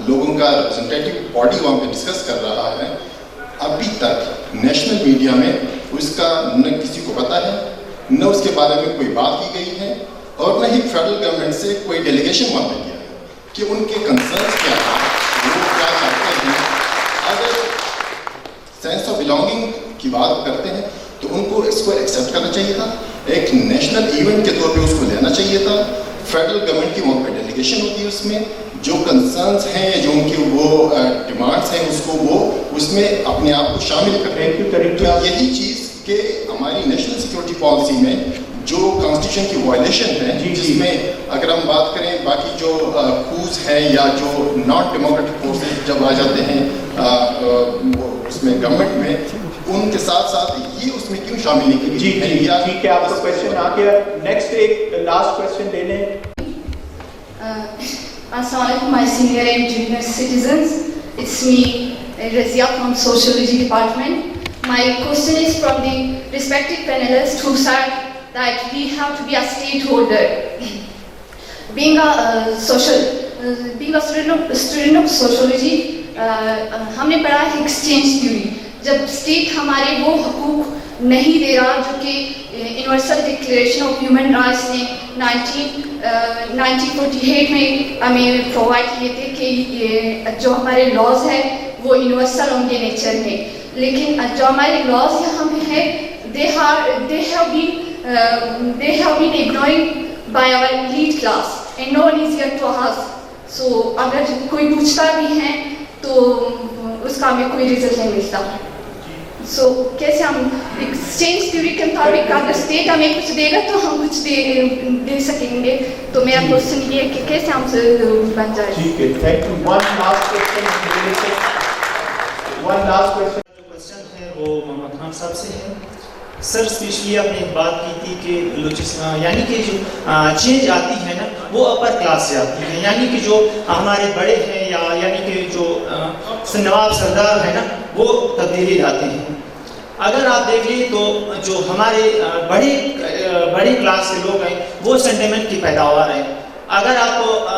لوگوں کا ریپرزنٹیٹیو باڈی وہاں پہ ڈسکس کر رہا ہے. ابھی تک نیشنل میڈیا میں اس کا نہ کسی کو پتہ ہے, نہ اس کے بارے میں کوئی بات کی گئی ہے, اور نہ ہی فیڈرل گورنمنٹ سے کوئی ڈیلیگیشن وہاں پہ کیا ہے کہ ان کے کنسرنس کیا ہیں, وہ کیا چاہتے ہیں. اگر سینس آف بلانگنگ کی بات کرتے ہیں تو ان کو اس کو ایکسیپٹ کرنا چاہیے تھا, ایک نیشنل ایونٹ کے طور پہ اس کو لینا چاہیے تھا. فیڈرل گورنمنٹ کی وہاں پہ ڈیلیگیشن ہوتی ہے, اس میں جو کنسرنس ہیں, جو ان کی وہ ڈیمانڈس ہیں, اس کو وہ اس میں اپنے آپ کو شامل کریں. تو یہی چیز کہ ہماری نیشنل سیکورٹی پالیسی میں جو کانسٹیٹیوشن کی وائلیشن ہے, جس میں اگر ہم بات کریں باقی جو کوز ہیں یا جو نان ڈیموکریٹک فورسز جب آ جاتے ہیں اس میں گورنمنٹ میں, ان کے ساتھ ساتھ یہ اس میں کیوں شامل نہیں کی. جی ٹھیک ہے, آپ کا کویشچن آ گیا. نیکسٹ ایک لاسٹ کویشچن لے لیں. السلام علیکم my senior and junior citizens. It's me, Razia from Sociology Department. My question is from the respected panelists who said that we have to be a stakeholder. Being a student of sociology, ہم نے پڑھا ہے exchange theory. جب state ہمارے وہ حقوق نہیں دے رہا جو کہ universal declaration of human rights نے 1948 میں ہمیں پرووائڈ کیے تھے کہ جو ہمارے لاز ہیں وہ یونیورسل ہوں گے نیچر میں, لیکن جو ہمارے لاز یہاں پہ ہیں they have been ignored by our elite class and no one is here to ask. So اگر کوئی پوچھتا بھی ہے تو اس کا ہمیں کوئی رزلٹ نہیں ملتا. سو کیسے ہم ایکسچینج تھیوری کے مطابق اگر اسٹیٹ ہمیں کچھ دے گا تو ہم کچھ دے سکیں گے. تو میرا کوشچن یہ ہے کہ کیسے ہم سے بن جائے. ٹھیک ہے, thank you. One last question ہے وہ محمد خان صاحب سے ہے. سر اسپیشلی آپ نے ایک بات کی تھی کہ بلوچستان یعنی کہ جو چینج آتی ہے نا وہ اپر کلاس سے آتی ہے, یعنی کہ جو ہمارے بڑے ہیں یا یعنی کہ جو نواب سردار ہیں نا وہ تبدیلی لاتے ہیں. اگر آپ دیکھ لیں تو جو ہمارے بڑے کلاس کے لوگ ہیں وہ سینٹیمنٹ کی پیداوار ہیں. اگر آپ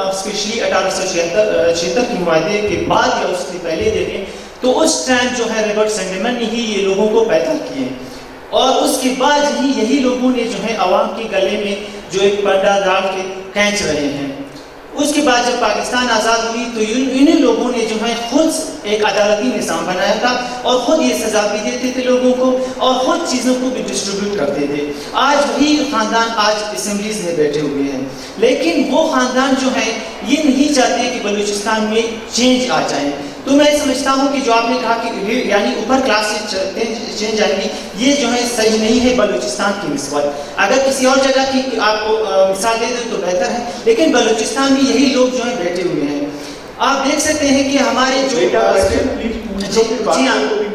اسپیشلی 1876 کے معاہدے کے بعد یا اس سے پہلے دیکھیں تو اس ٹائم جو ہے ریبرٹ سینٹیمنٹ نے ہی یہ لوگوں کو پیدا کیے, اور اس کے بعد ہی یہی لوگوں نے جو ہے عوام کے گلے میں جو ایک پنڈا ڈال کے کھینچ رہے ہیں. اس کے بعد جب پاکستان آزاد ہوئی تو انہیں لوگوں نے جو ہے خود ایک عدالتی نظام بنایا تھا اور خود یہ سزا بھی دیتے تھے لوگوں کو اور خود چیزوں کو بھی ڈسٹریبیوٹ کرتے تھے. آج وہی خاندان آج اسمبلیز میں بیٹھے ہوئے ہیں, لیکن وہ خاندان جو ہے یہ نہیں چاہتے کہ بلوچستان میں چینج آ جائے. تو میں سمجھتا ہوں کہ جو آپ نے کہا کہ یعنی اوپر کلاس سے چینج آئے گی, یہ جو ہے صحیح نہیں ہے بلوچستان کی نسبت. اگر کسی اور جگہ کی آپ کو مثال دے دیں تو بہتر ہے, لیکن بلوچستان میں یہی لوگ جو ہیں بیٹھے ہوئے ہیں. آپ دیکھ سکتے ہیں کہ ہمارے جو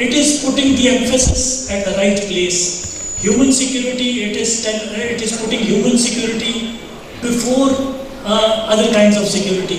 It is putting the emphasis at the right place. Human security, it is putting human security before other kinds of security.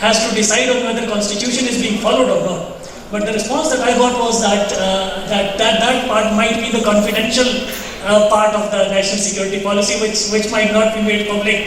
has to decide on whether constitution is being followed or not. But the response that I got was that part might be the confidential part of the national security policy, which might not be made public.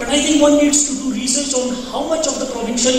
But I think one needs to do research on how much of the provincial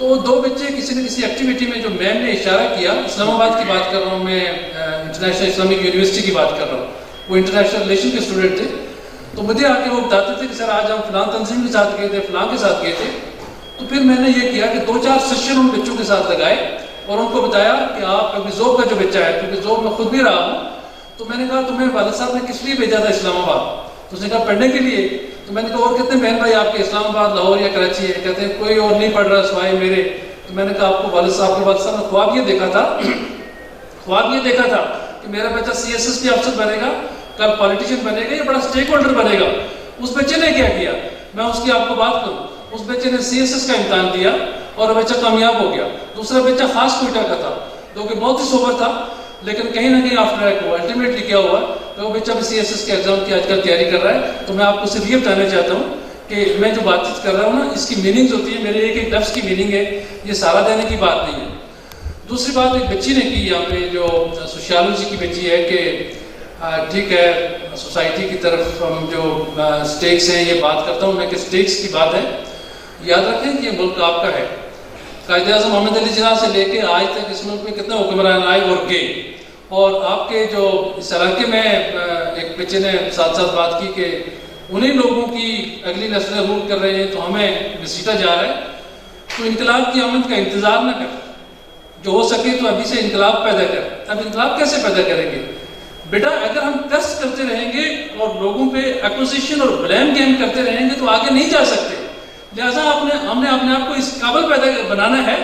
تو دو بچے کسی نہ کسی activity میں جو میم نے اشارہ کیا, اسلام آباد کی بات کر رہا ہوں میں, انٹرنیشنل اسلامک یونیورسٹی کی بات کر رہا ہوں, وہ انٹرنیشنل ریلیشن کے اسٹوڈنٹ تھے. تو مجھے آ کے وہ بتاتے تھے کہ سر آج ہم فلاں تنظیم کے ساتھ گئے تھے, فلاں کے ساتھ گئے تھے. تو پھر میں نے یہ کیا کہ 2-4 سیشن ان بچوں کے ساتھ لگائے اور ان کو بتایا کہ آپ ابھی ذوب کا جو بچہ ہے, کیونکہ ذوب میں خود بھی رہا ہوں, تو میں نے کہا تمہیں والد صاحب نے کس لیے بھیجا تھا اسلام آباد؟ تو اس نے کہا پڑھنے کے لیے. تو میں نے کہا اور کتنے بہن بھائی آپ کے اسلام آباد, لاہور یا کراچی ہے؟ کہتے ہیں کوئی اور نہیں پڑھ رہا سوائے میرے. تو میں نے کہا آپ کو والد صاحب نے خواب یہ دیکھا تھا کہ میرا بچہ CSS کے افسر بنے گا, کل پالیٹیشین بنے گا, یہ بڑا اسٹیک ہولڈر بنے گا. اس بچے نے کیا کیا, میں اس کی آپ کو بات کروں, اس بچے نے CSS کا امتحان دیا اور وہ بچہ کامیاب ہو گیا. دوسرا بچہ خاص کوئٹہ کا تھا جو کہ بہت ہی سوبر تھا, لیکن کہیں نہ کہیں آفٹر ایک ہوا. الٹیمیٹلی کیا ہوا کہ وہ بچہ بھی CSS کے ایگزام کی آج کل تیاری کر رہا ہے. تو میں آپ کو صرف یہ بتانا چاہتا ہوں کہ میں جو بات چیت کر رہا ہوں نا, اس کی میننگز ہوتی ہے. میرے ایک لفظ کی میننگ ہے, یہ سارا دینے کی بات نہیں ہے. دوسری بات ایک بچی نے کی یہاں پہ, جو سوشیالوجی کی بچی ہے, کہ ٹھیک ہے سوسائٹی کی طرف ہم جو سٹیکس ہیں, یہ بات کرتا ہوں میں کہ سٹیکس کی بات ہے. یاد رکھیں کہ یہ ملک آپ کا ہے. قائد اعظم محمد علی جناح سے لے کے آج تک اس ملک میں کتنے حکمران آئے اور گئے, اور آپ کے جو اس علاقے میں ایک بچے نے ساتھ ساتھ بات کی کہ انہیں لوگوں کی اگلی نسلیں رول کر رہے ہیں تو ہمیں گھسیٹا جا رہا ہے. تو انقلاب کی آمد کا انتظار نہ کر, جو ہو سکے تو ابھی سے انقلاب پیدا کر. اب انقلاب کیسے پیدا کریں گے بیٹا؟ اگر ہم ٹیسٹ کرتے رہیں گے اور لوگوں پہ ایکوزیشن اور بلیم گیم کرتے رہیں گے تو آگے نہیں جا سکتے. لہٰذا ہم نے اپنے آپ کو اس قابل پیدا بنانا ہے.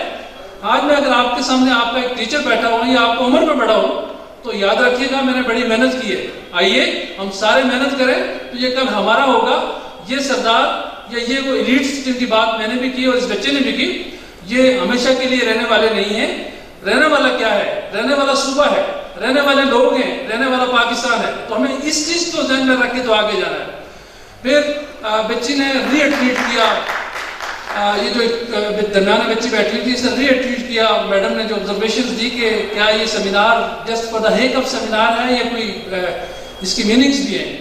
آج میں اگر آپ کے سامنے آپ کا ایک ٹیچر بیٹھا ہوں یا آپ کو عمر میں بڑا ہوں تو یاد رکھیے گا میں نے بڑی محنت کی ہے. آئیے ہم سارے محنت کریں تو یہ کل ہمارا ہوگا. یہ سردار یا یہ وہ ایلیٹس جن کی بات میں نے بھی کی اور اس بچے نے بھی کی, یہ ہمیشہ کے لیے رہنے والے نہیں ہیں. رہنے والا کیا ہے؟ رہنے والا صوبہ ہے, رہنے والے لوگ ہیں, رہنے والا پاکستان ہے. تو ہمیں اس چیز کو ذہن میں رکھ کے تو آگے جانا ہے. پھر بچی نے ری ایٹریٹ کیا, یہ جو درمیان بچی بیٹھی تھی اسے ری ایٹریٹ کیا. میڈم نے جو آبزرویشنز دی کہ کیا یہ seminar just for the heck of seminar ہے یا کوئی اس کی میننگز بھی ہیں.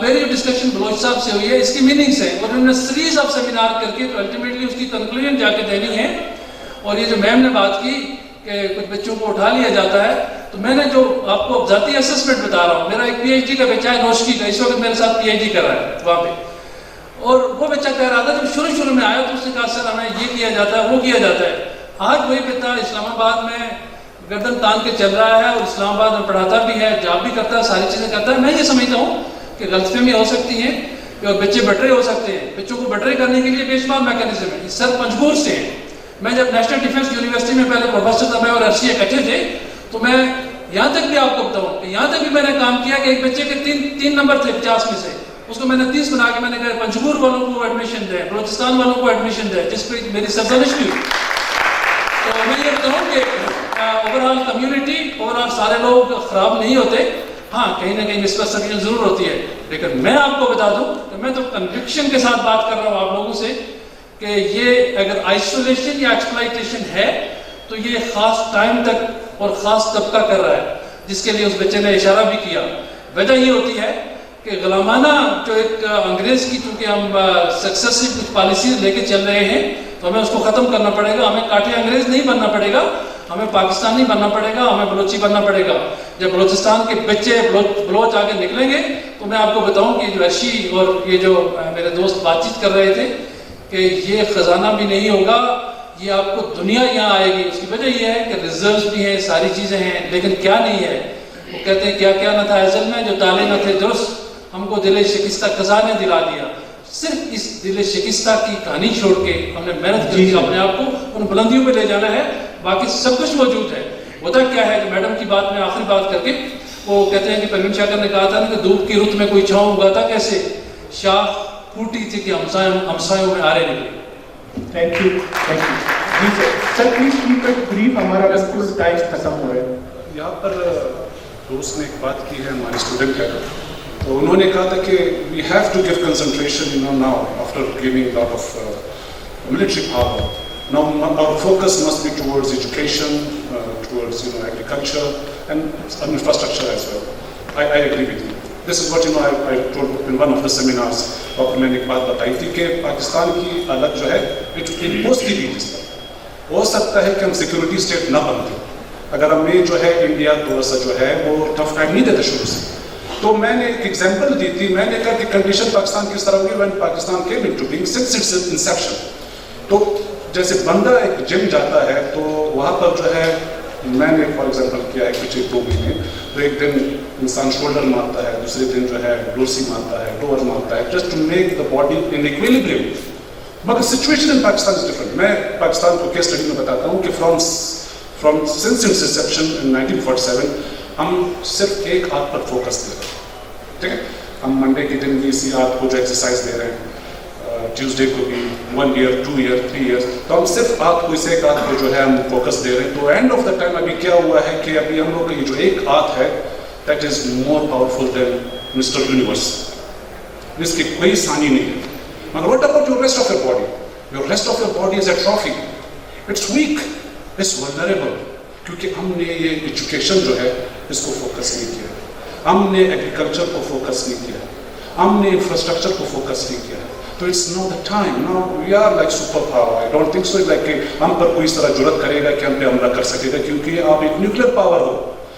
میری جو ڈسکشن بلوچ صاحب سے ہوئی ہے اس کی میننگز ہیں, اور انہوں نے سیریز آف سیمینار کر کے تو الٹیمیٹلی اس کی کنکلوژن جا کے دینی ہے. اور یہ جو میم نے بات کی کہ کچھ بچوں کو اٹھا لیا جاتا ہے, تو میں نے جو آپ کو ذاتی اسسمنٹ بتا رہا ہوں, میرا ایک PhD کا بچہ ہے نوشکی کا, اس وقت میرے ساتھ PhD کر رہا ہے وہاں پہ. اور وہ بچہ کہہ رہا تھا جب شروع میں آیا تو اس نے کہا سر ہمیں یہ کیا جاتا ہے وہ کیا جاتا ہے. آج وہی بچہ اسلام آباد میں گردن تان کے چل رہا ہے اور اسلام آباد میں پڑھاتا بھی ہے, جاب بھی کرتا ہے, ساری چیزیں کرتا ہے. میں یہ سمجھتا ہوں کہ غلط فہمی ہو سکتی ہیں اور بچے بٹرے ہو سکتے ہیں. بچوں کو بٹرے کرنے کے لیے بے شمار میکینزم ہے. سر پنجگور سے ہیں. میں جب نیشنل ڈیفنس یونیورسٹی میں پہلے پروفیسر تھا, میں اور ارشی اکٹھے تھے, تو میں یہاں تک بھی آپ کو بتاؤں کہ یہاں تک بھی میں نے کام کیا کہ ایک بچے کے 3 نمبر تھے 50 میں سے, اس کو میں نے 30 بنا کے میں نے کہا پنجگور والوں کو ایڈمیشن دیں, بلوچستان والوں کو ایڈمیشن دیں, جس پہ میری سرزنش بھی ہوئی. تو میں یہ بتاؤں کہ over all community, over all سارے لوگ خراب نہیں ہوتے. ہاں کہیں نہ کہیں مسپرسیپشن ضرور ہوتی ہے, لیکن میں آپ کو بتا دوں کہ میں تو کنوکشن کے ساتھ بات کر رہا ہوں آپ لوگوں سے کہ یہ اگر آئسولیشن یا ایکسپلائٹیشن ہے تو یہ خاص ٹائم تک اور خاص طبقہ کر رہا ہے, جس کے لیے اس بچے نے اشارہ بھی کیا. وجہ یہ ہوتی ہے کہ غلامانہ جو ایک انگریز کی, چونکہ ہم سکسیسو کچھ پالیسیز لے کے چل رہے ہیں تو ہمیں اس کو ختم کرنا پڑے گا. ہمیں کاٹے انگریز نہیں بننا پڑے گا, ہمیں پاکستانی بننا پڑے گا, ہمیں بلوچی بننا پڑے گا. جب بلوچستان کے بچے بلوچ آگے نکلیں گے تو میں آپ کو بتاؤں کہ جو ارشی اور یہ جو میرے دوست بات چیت کر رہے تھے کہ یہ خزانہ بھی نہیں ہوگا, یہ آپ کو دنیا یہاں آئے گی. اس کی وجہ یہ ہے کہ ریزروز بھی ہیں, ساری چیزیں ہیں, لیکن کیا نہیں ہے. وہ کہتے ہیں کیا کیا نہ تھا ازل میں, جو تالے نہ تھے درست, ہم کو دل شکستہ قضا نے دلا دیا. صرف اس دل شکستہ کی کہانی چھوڑ کے ہم نے محنت کی اپنے آپ کو ان بلندیوں پہ لے جانا ہے. باقی سب کچھ موجود ہے. ہوتا کیا ہے کہ میڈم کی بات میں آخری بات کر کے وہ کہتے ہیں کہ پروین شاکر نے کہا تھا نا کہ دھوپ کی رت میں کوئی چھاؤں اگاتا کیسے, شاخ پھوٹی تھی کہ ہمسایوں میں آرے نکلے. تھینک یو جی sir. Please keep it brief, ہمارا بالکل ٹائم ختم ہو رہا ہے. یہاں پر دوست نے ایک بات کی ہے, ہمارے اسٹوڈنٹ ہے, تو انہوں نے کہا تھا کہ we have to give concentration now after giving lot of military power. Now our focus must be towards education, towards agriculture and infrastructure as well. I agree with you. This is what I told in one of the seminars. اور میں نے ایک بات بتائی تھی کہ پاکستان کی حالت جو ہے it mostly be this. ہو سکتا ہے کہ ہم سیکورٹی اسٹیٹ نہ بنتے اگر ہمیں جو ہے انڈیا تھوڑا سا جو ہے وہ ٹف ٹائم نہیں دیتا شروع سے. تو میں نے ایک ایگزامپل دی تھی, میں نے کہا کہ کنڈیشن پاکستان کس طرح ہوگی when Pakistan came into being since its inception. تو جیسے بندہ ایک جم جاتا ہے تو وہاں پر جو ہے میں نے فار ایگزامپل کیا ہے پچھلے 2 مہینے, تو ایک دن انسان شولڈر مارتا ہے, دوسرے دن جو ہے ڈورسی مارتا ہے, لوور مارتا ہے, just to make the body in equilibrium. مگر situation in Pakistan is different. میں پاکستان کو کیس اسٹڈی میں بتاتا ہوں کہ from since it's inception in 1947 ہم صرف ایک ہاتھ پر فوکس دے رہے ہیں. ٹھیک ہے, ہم منڈے کے دن بھی اسی ہاتھ کو جو ایکسرسائز دے رہے ہیں, ٹیوزڈے کو بھی 1 ایئر 2 ایئر 3 ایئر, تو ہم صرف ہاتھ کو, اس ایک ہاتھ کو جو ہے ہم فوکس دے رہے ہیں. تو اینڈ آف دا ٹائم ابھی کیا ہوا ہے کہ ابھی ہم لوگ کا یہ جو ایک ہاتھ ہے that is more powerful than Mister Universe, اس کی کوئی ثانی نہیں ہے. مگر what about your rest of your body? Your rest of your body is a trophy, it's weak, it's vulnerable, کیونکہ ہم نے یہ ایجوکیشن جو ہے اس کو فوکس نہیں کیا, ہم نے ایگریکلچر کو فوکس نہیں کیا, ہم نے انفراسٹرکچر کو فوکس نہیں کیا. تو it's no the time, no we are like superpower. I don't think so like کہ ہم پر کوئی اس طرح جرت کرے گا کہ ہم پہ حملہ کر سکے گا, کیونکہ آپ ایک نیوکلیر پاور ہو.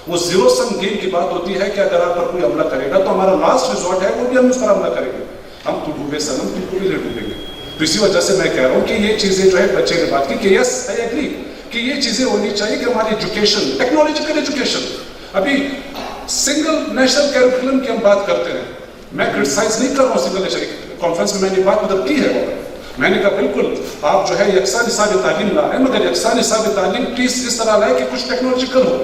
وہ زیرو سم گیم کی بات ہوتی ہے کہ اگر آپ پر کوئی حملہ کرے گا تو ہمارا لاسٹ ریزورٹ ہے وہ بھی ہم اس پر حملہ کریں گے. ہم تو ڈوبے سنم تم کو بھی نہیں ڈوبیں گے. تو اسی وجہ سے میں کہہ رہا ہوں کہ یہ چیزیں جو ہے بچے نے بات کی کہ یس آئی ایگری کہ یہ چیزیں ہونی چاہیے کہ ہماری ایجوکیشن, ٹیکنالوجیکل ایجوکیشن, ابھی سنگل نیشنل کیریکولم کی ہم بات کرتے ہیں. میں کرٹیسائز نہیں کر رہا ہوں سنگل نیشنل کانفرنس میں, میں نے بات مدد کی ہے. میں نے کہا بالکل آپ جو ہے یکساں نصاب تعلیم لا رہے ہیں, مگر یکساں نصاب تعلیم پلیز اس طرح لائے کہ کچھ ٹیکنالوجیکل ہو.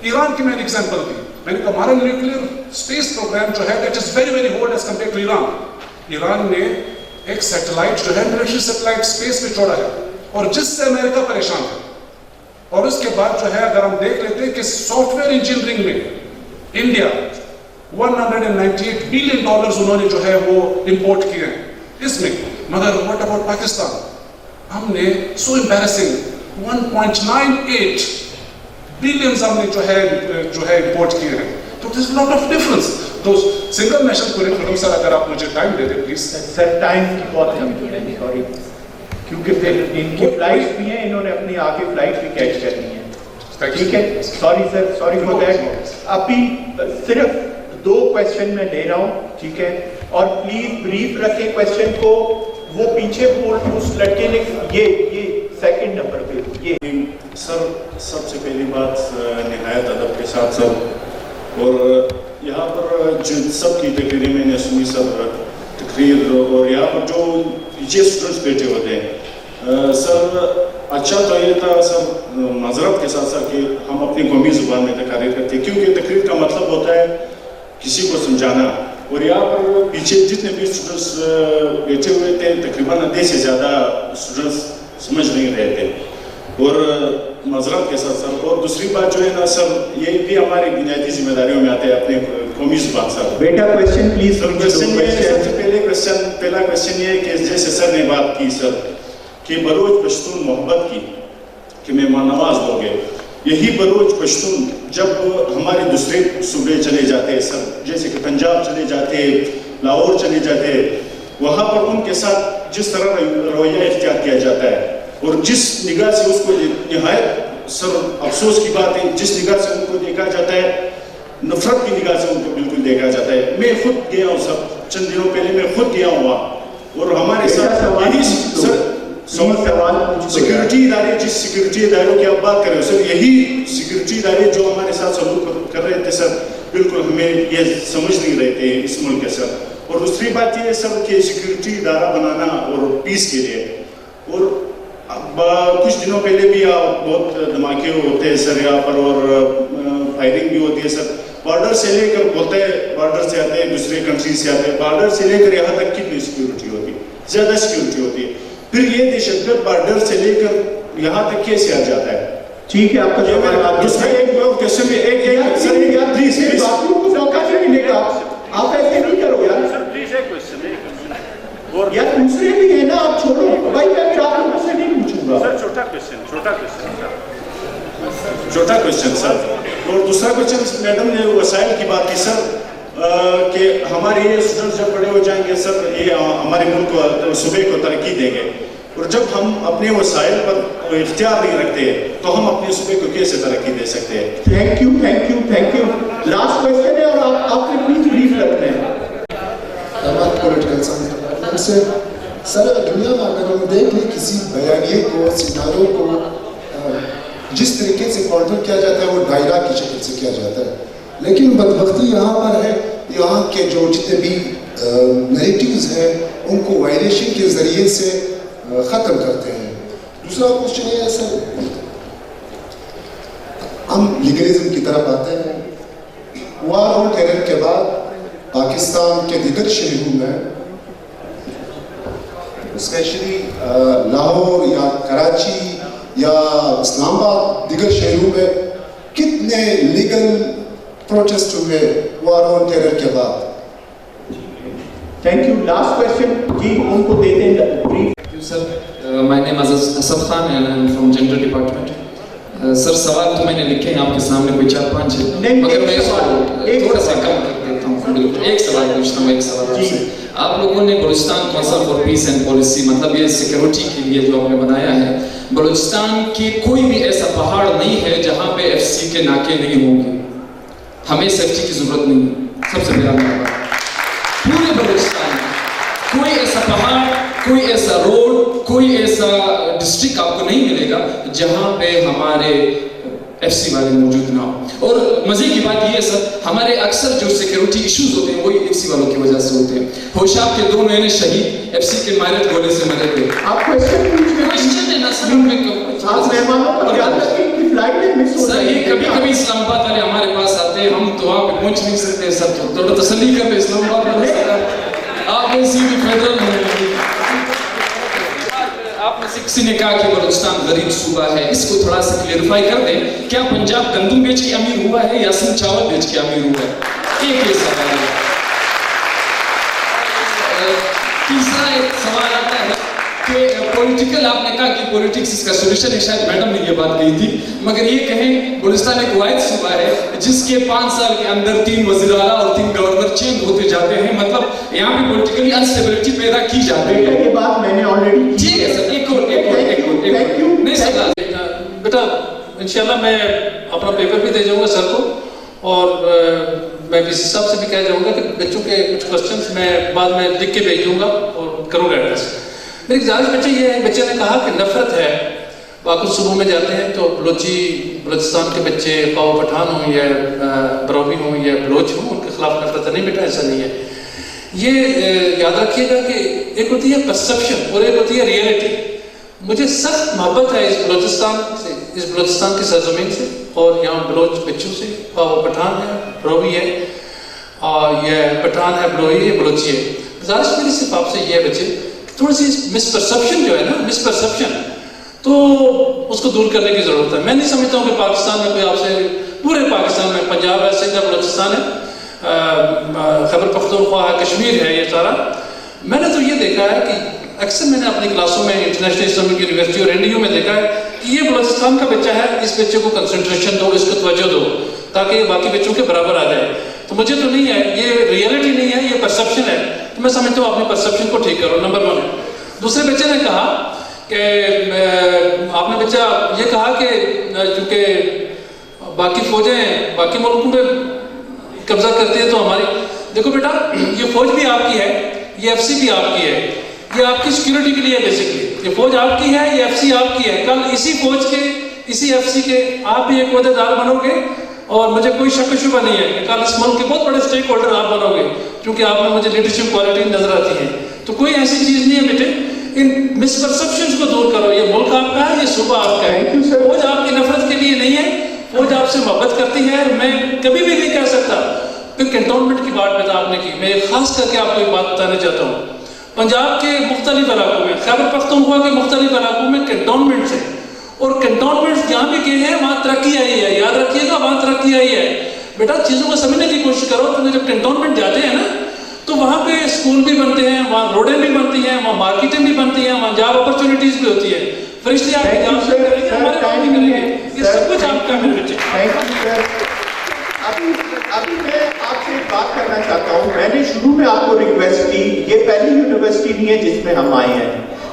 ایران کی میں نے ایگزامپل دی, میں نے کہا ہمارا نیوکلیر اسپیس پروگرام جو ہے that is very very old as compare to Iran. Iran نے ایک سیٹلائٹ جو ہے ملٹری سیٹلائٹ اسپیس میں چھوڑا ہے, اور جس سے امریکہ پریشان ہے. اور اس کے بعد جو ہے اگر ہم دیکھ لیتے ہیں کہ سافٹ ویئر انجینئرنگ میں انڈیا $198 بلین انہوں نے جو ہے وہ امپورٹ کیے ہیں اس میں. مگر واٹ اباؤٹ پاکستان؟ ہم نے سو امپیرسنگ 1.98 بلین ہم نے جو ہے امپورٹ کیے ہیں. تو دیر از لاٹ آف ڈفرنس. تو سنگل نیشنل کریکولم سر اگر آپ مجھے ٹائم دے دیں پلیز. سر ٹائم کی بہت کمی ہے, سوری, کیونکہ پھر ان کی فلائٹ بھی ہیں, انہوں نے اپنی آگے فلائٹ بھی کیچ کرنی ہے. ٹھیک ہے, sorry sir, sorry for that. ابھی صرف 2 کویشچن میں لے رہا ہوں, ٹھیک ہے, اور پلیز بریف رکھیں کویشچن کو. وہ پیچھے اس لڑکے نے یہ سیکنڈ نمبر پہ یہ. سر سب سے پہلی بات نہایت ادب کے ساتھ سر, اور یہاں پر جن سب کی تقریر میں نے سنی سر تقریر, اور یہاں پر جو پیچھے اسٹوڈنٹس بیٹھے ہوتے ہیں سر, اچھا تو یہ تھا سر معذرت کے ساتھ سر کہ ہم اپنی قومی زبان میں تقریر کرتے ہیں, کیونکہ تقریر کا مطلب ہوتا ہے کسی کو سمجھانا. اور یہاں پر پیچھے جتنے بھی اسٹوڈنٹس بیٹھے ہوئے تھے تقریباً آدھے سے زیادہ اسٹوڈنٹس سمجھ نہیں رہے تھے, اور معذرت کے ساتھ سر. اور دوسری بات جو ہے نا سر, یہ بھی ہماری بنیادی ذمہ داریوں میں آتے ہیں اپنے قومی زبان سر. بیٹا کویشچن پلیز. سب سے پہلا کویشچن یہ ہے کہ جیسے سر نے بات کی سر کہ بلوچ پشتون محبت کی کہ مہمان نواز لوگ ہیں. یہی بلوچ پشتون جب ہمارے دوسرے صوبے چلے جاتے ہیں سر, جیسے کہ پنجاب چلے جاتے, لاہور چلے جاتے, وہاں پر ان کے ساتھ جس طرح رویہ اختیار کیا جاتا ہے, اور جس نگاہ سے اس کو نہایت سر افسوس کی بات ہے, جس نگاہ سے ان کو دیکھا جاتا ہے, نفرت کی نگاہ سے ان کو بالکل دیکھا جاتا ہے. میں خود گیا ہوں سر, چند دنوں پہلے میں خود گیا ہوں وہاں, اور ہمارے ساتھ یہی سر سیکورٹی ادارے, جس سیکورٹی اداروں کی آپ بات کر رہے ہو سر, یہی سیکورٹی ادارے جو ہمارے ساتھ سلوک کر رہے تھے سر, بالکل ہمیں یہ سمجھ نہیں رہے تھے اس ملک کے سر. اور دوسری بات یہ ہے سر کہ سیکورٹی ادارہ بنانا اور پیس کے لیے, اور کچھ دنوں پہلے بھی بہت دھماکے ہوتے ہیں سر یہاں پر, اور فائرنگ بھی ہوتی ہے سر. بارڈر سے لے کر بولتے ہیں بارڈر سے آتے ہیں, دوسرے کنٹری سے آتے ہیں, بارڈر سے لے کر یہاں تک کتنی سیکورٹی ہوتی ہے, زیادہ سیکورٹی ہوتی ہے. پھر یہ دہشت گرد بارڈر سے لے کر یہاں تک کیسے آ جاتا ہے؟ ٹھیک ہے, آپ کا جواب. دوسرا ایک کویشچن میں ایک سر پلیز باقیوں کو موقع نہیں ملے گا, آپ ایسے نہیں کرو یار. سر پلیز ایک کویشچن یار دوسرے بھی ہیں نا, آپ چھوڑو بھائی, میں آپ لوگوں سے نہیں پوچھوں گا. سر چھوٹا کویشچن سر. اور دوسرا کویشچن میڈم نے وسائل کی بات کی سر, کہ ہمارے یہ اسٹوڈنٹس جب بڑے ہو جائیں گے سر, یہ ہمارے ملک کو صوبے کو ترقی دیں گے. اور جب ہم اپنے وسائل پر اختیار نہیں رکھتے تو ہم اپنے صوبے کو کیسے ترقی دے سکتے ہیں؟ Thank you. لاسٹ کوشچن ہے اور آپ نے بریف رکھنا ہے. پولیٹیکل سائنس سے سر دنیا میں اگر ہم دیکھ لیں کسی بیانیے کو سینارو کو جس طریقے سے کانٹر کیا جاتا ہے وہ ڈائلاگ کی شکل سے کیا جاتا ہے، لیکن بدبختی یہاں پر ہے یہاں کے جو جتنے بھی نیریٹیوز ہیں ان کو وائلیشن کے ذریعے سے ختم کرتے ہیں. دوسرا کوشچن یہ ہے سر، ہم لیگلزم کی طرف آتے ہیں. وار آن ٹیرر کے بعد پاکستان کے دیگر شہروں میں اسپیشلی لاہور یا کراچی یا اسلام آباد دیگر شہروں میں کتنے لیگل پروٹیسٹ ہوئے وار آن ٹیرر کے بعد؟ Thank you. لاسٹ کوشچن جی ان کو دیتے ہیں brief. Sir my name Asad Khan and I am from gender department. Sir سوال تو میں نے لکھے ہیں آپ کے سامنے کوئی 4-5 ہے، مگر میں اس کو تھوڑا سا کم کر دیتا ہوں. ایک سوال پوچھتا ہوں، ایک سوال آپ سے. آپ لوگوں نے Balochistan council for piece and policy, مطلب یہ سیکورٹی کے لیے جو آپ نے بنایا ہے، بلوچستان کی کوئی بھی ایسا پہاڑ نہیں ہے جہاں پہ ایف سی کے ناکے نہیں ہوں گے. ہمیں سیفٹی کی ضرورت نہیں ہے. سب سے پہلا بات، پورے بلوچستان میں کوئی ایسا پہاڑ، کوئی ایسا روڈ، کوئی ایسا ڈسٹرکٹ آپ کو نہیں ملے گا جہاں پہ ہمارے ایف سی والے موجود نہ ہو. اور مزے کی بات یہ ہے سر، ہمارے اکثر جو سیکیورٹی ایشوز ہوتے ہیں وہی ایف سی والوں کی وجہ سے ہوتے ہیں. ہوشاب کے 2 نئے شہید ایف سی کے مائرت گولے سے مرے تھے. آپ کوشچن ہے نا سر، سر یہ کبھی کبھی اسلام آباد والے ہمارے پاس آتے ہیں، ہم تو وہاں پہ پہنچ نہیں سکتے سر، تھوڑا تسلی کرتے اسلام آباد میں. آپ نے سیدھی فیڈرل آپ میں سے کسی نے کہا کہ بلوچستان غریب صوبہ ہے، اس کو تھوڑا سا کلیئرفائی کر دیں. کیا پنجاب گندم بیچ کے امیر ہوا ہے یا صرف چاول بیچ کے امیر ہوا ہے؟ ایک یہ سوال ہے. تیسرا ایک سوال آتا ہے کہ پولیٹیکل، آپ نے کہا کہ پولیٹکس اس کا سولوشن ہے، شاید میڈم نے یہ بات کہی تھی، مگر یہ کہیں بلوچستان ایک واحد صوبہ ہے جس کے 5 سال کے اندر 3 وزیر اعلیٰ اور 3 گورنر چینج ہوتے جاتے ہیں، مطلب یہاں پہ پولیٹیکلی انسٹیبلٹی پیدا کی جاتی ہے. یہ بات میں نے آلریڈی ٹھیک ہے سر. ایک اور نہیں سر بیٹا انشاءاللہ میں اپنا پیپر بھی دے جاؤں گا سر کو، اور میں وی سی صاحب سے بھی کہہ جاؤں گا کہ بچوں کے کچھ کوسچنس میں بعد میں لکھ کے بھیج دوں گا اور کروں گا ایڈریس. میری گزارش بچے یہ ہے، بچے نے کہا کہ نفرت ہے، باقی صوبوں میں جاتے ہیں تو بلوچستان کے بچے خواہ پٹھان ہوں یا بروی ہوں یا بلوچ ہوں ان کے خلاف نفرت ہے. نہیں بیٹا ایسا نہیں ہے. یہ یاد رکھیے گا کہ ایک ہوتی ہے پرسپشن اور ایک ہوتی ہے ریئلٹی. مجھے سخت محبت ہے اس بلوچستان کی سرزمین سے اور یہاں بلوچ بچوں سے، خواہ پٹھان ہے، بروی ہے، اور یہ پٹھان ہے، بلوئی ہے، بلوچی ہے. گزارش میری صرف آپ سے یہ ہے بچے، تھوڑی سی مس پرسپشن جو ہے نا، مس پرسپشن، تو اس کو دور کرنے کی ضرورت ہے. میں نہیں سمجھتا ہوں کہ پاکستان میں کوئی آپ سے، پورے پاکستان میں پنجاب ہے، سندھ ہے، بلوچستان ہے، خیبر پختونخوا ہے، کشمیر ہے، یہ سارا. میں نے تو یہ دیکھا ہے کہ اکثر میں نے اپنی کلاسوں میں انٹرنیشنل اسلامک یونیورسٹی اور این ڈی یو میں دیکھا ہے کہ یہ بلوچستان کا بچہ ہے، اس بچے کو کنسنٹریشن دو، اس کو توجہ دو تاکہ یہ باقی بچوں کے برابر آ جائے. تو مجھے تو نہیں ہے، یہ ریئلٹی نہیں ہے، یہ پرسپشن ہے. تو میں سمجھتا ہوں اپنی پرسپشن کو ٹھیک کرو، نمبر 1. دوسرے بچے نے کہا کہ آپ نے بچہ یہ کہا کہ چونکہ باقی فوجیں باقی ملکوں میں قبضہ کرتی ہیں تو ہماری، دیکھو بیٹا یہ فوج بھی آپ کی ہے، یہ ایف سی بھی آپ کی ہے، یہ آپ کی سیکیورٹی کے لیے بیسکلی یہ فوج آپ کی ہے، یہ ایف سی آپ کی ہے. کل اسی فوج کے، اسی ایف سی کے آپ بھی ایک عہدیدار بنو گے اور مجھے کوئی شک و شبہ نہیں ہے کہ کل اس ملک کے بہت بڑے اسٹیک ہولڈر آپ بنو گے کیونکہ آپ میں مجھے لیڈرشپ کوالٹی نظر آتی ہے. تو کوئی ایسی چیز نہیں ہے بیٹے، ان مس پرسپشنز کو دور کرو. یہ ملک آپ کا ہے، یہ صوبہ آپ کا ہے. فوج آپ کی نفرت کے لیے نہیں ہے، فوج آپ سے محبت کرتی ہے. میں کبھی بھی نہیں کہہ سکتا. پھر کنٹونمنٹ کی بات بیٹا آپ نے کی، میں خاص کر کے آپ کو ایک بات بتانا چاہتا ہوں. پنجاب کے مختلف علاقوں میں، خیبر پختونخوا کے مختلف علاقوں میں کنٹونمنٹس ہیں، اور کنٹونمنٹس جہاں بھی گئے ہیں وہاں ترقی آئی ہے. یاد رکھیے گا وہاں ترقی آئی ہے. بیٹا چیزوں کو سمجھنے کی کوشش کرو. تو جب کنٹونمنٹ جاتے ہیں نا تو وہاں پہ اسکول بھی بنتے ہیں، وہاں روڈیں بھی بنتی ہیں، وہاں مارکیٹیں بھی بنتی ہیں، وہاں جاب اپرچونیٹیز بھی ہوتی ہیں. فرشتے آپ کے جاب کریں گے، ہمارے کام بھی کریں گے. یہ سب کچھ آپ کا میرے بچے. ابھی میں آپ سے ایک بات کرنا چاہتا ہوں. میں نے شروع میں آپ کو ریکویسٹ کی، یہ پہلی یونیورسٹی نہیں ہے جس میں ہم آئے ہیں.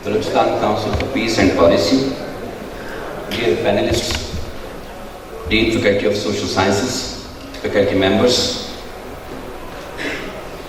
Balochistan Council for Peace and Policy, dear panelists, Dean Faculty of Social Sciences, faculty members,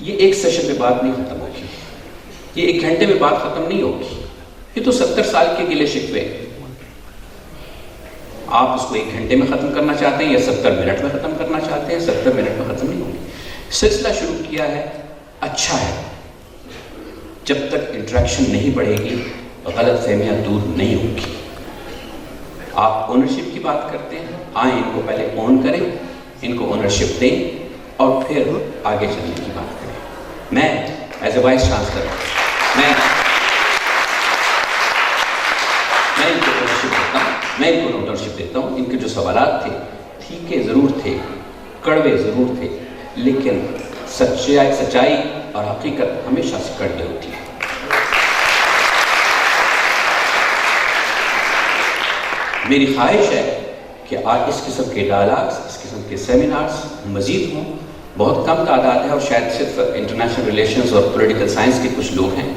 یہ ایک سیشن میں بات نہیں ختم ہوگی, یہ 1 گھنٹے میں بات ختم نہیں ہوگی. یہ تو 70 سال کے گلے شکوے, آپ اس کو 1 گھنٹے میں ختم کرنا چاہتے ہیں یا 70 منٹ میں ختم کرنا چاہتے ہیں, 70 منٹ میں ختم نہیں ہوگی. سلسلہ شروع کیا ہے, اچھا ہے. جب تک انٹریکشن نہیں بڑھے گی غلط فہمیاں دور نہیں ہوں گی. آپ اونرشپ کی بات کرتے ہیں, آئیں ان کو پہلے اون کریں, ان کو اونرشپ دیں اور پھر آگے چلنے کی بات کریں. میں ایز اے وائس چانسلر میں ان کو اونرشپ دیتا ہوں, میں ان کو اونرشپ دیتا ہوں. ان کے جو سوالات تھے ٹھیکے ضرور تھے, کڑوے ضرور تھے, لیکن سچائی اور حقیقت ہمیشہ سے کڑوے ہوتی ہے. میری خواہش ہے کہ آج اس قسم کے ڈائلاگس, اس قسم کے سیمینارز مزید ہوں. بہت کم تعداد ہے اور شاید صرف انٹرنیشنل ریلیشنز اور پولیٹیکل سائنس کے کچھ لوگ ہیں.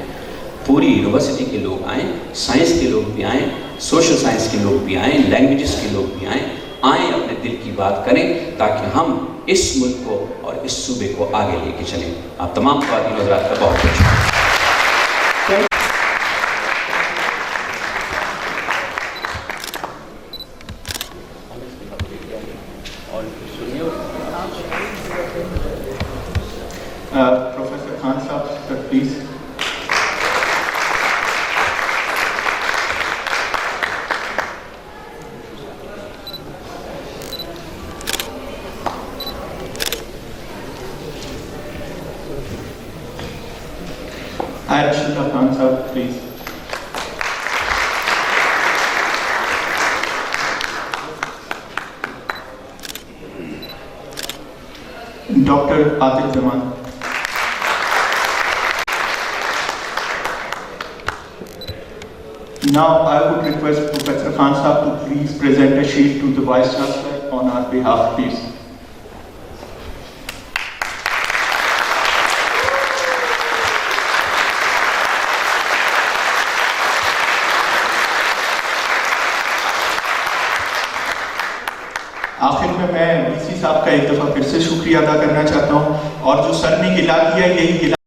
پوری یونیورسٹی کے لوگ آئیں, سائنس کے لوگ بھی آئیں, سوشل سائنس کے لوگ بھی آئیں, لینگویجز کے لوگ بھی آئیں اپنے دل کی بات کریں تاکہ ہم اس ملک کو اور اس صوبے کو آگے لے کے چلیں. آپ تمام خواتین حضرات کا بہت بہت شکریہ. Professor Khan Sahab, sir, please. Hi, Rashida Khan Sahab, please. Dr. Atif Zaman. Now I would request Professor Khan Sahab to please present a sheet to the Vice Chancellor on our behalf, please. آخر میں وی سی صاحب کا ایک دفعہ پھر سے شکریہ ادا کرنا چاہتا ہوں, اور جو سر نے گلا کیا یہی گلا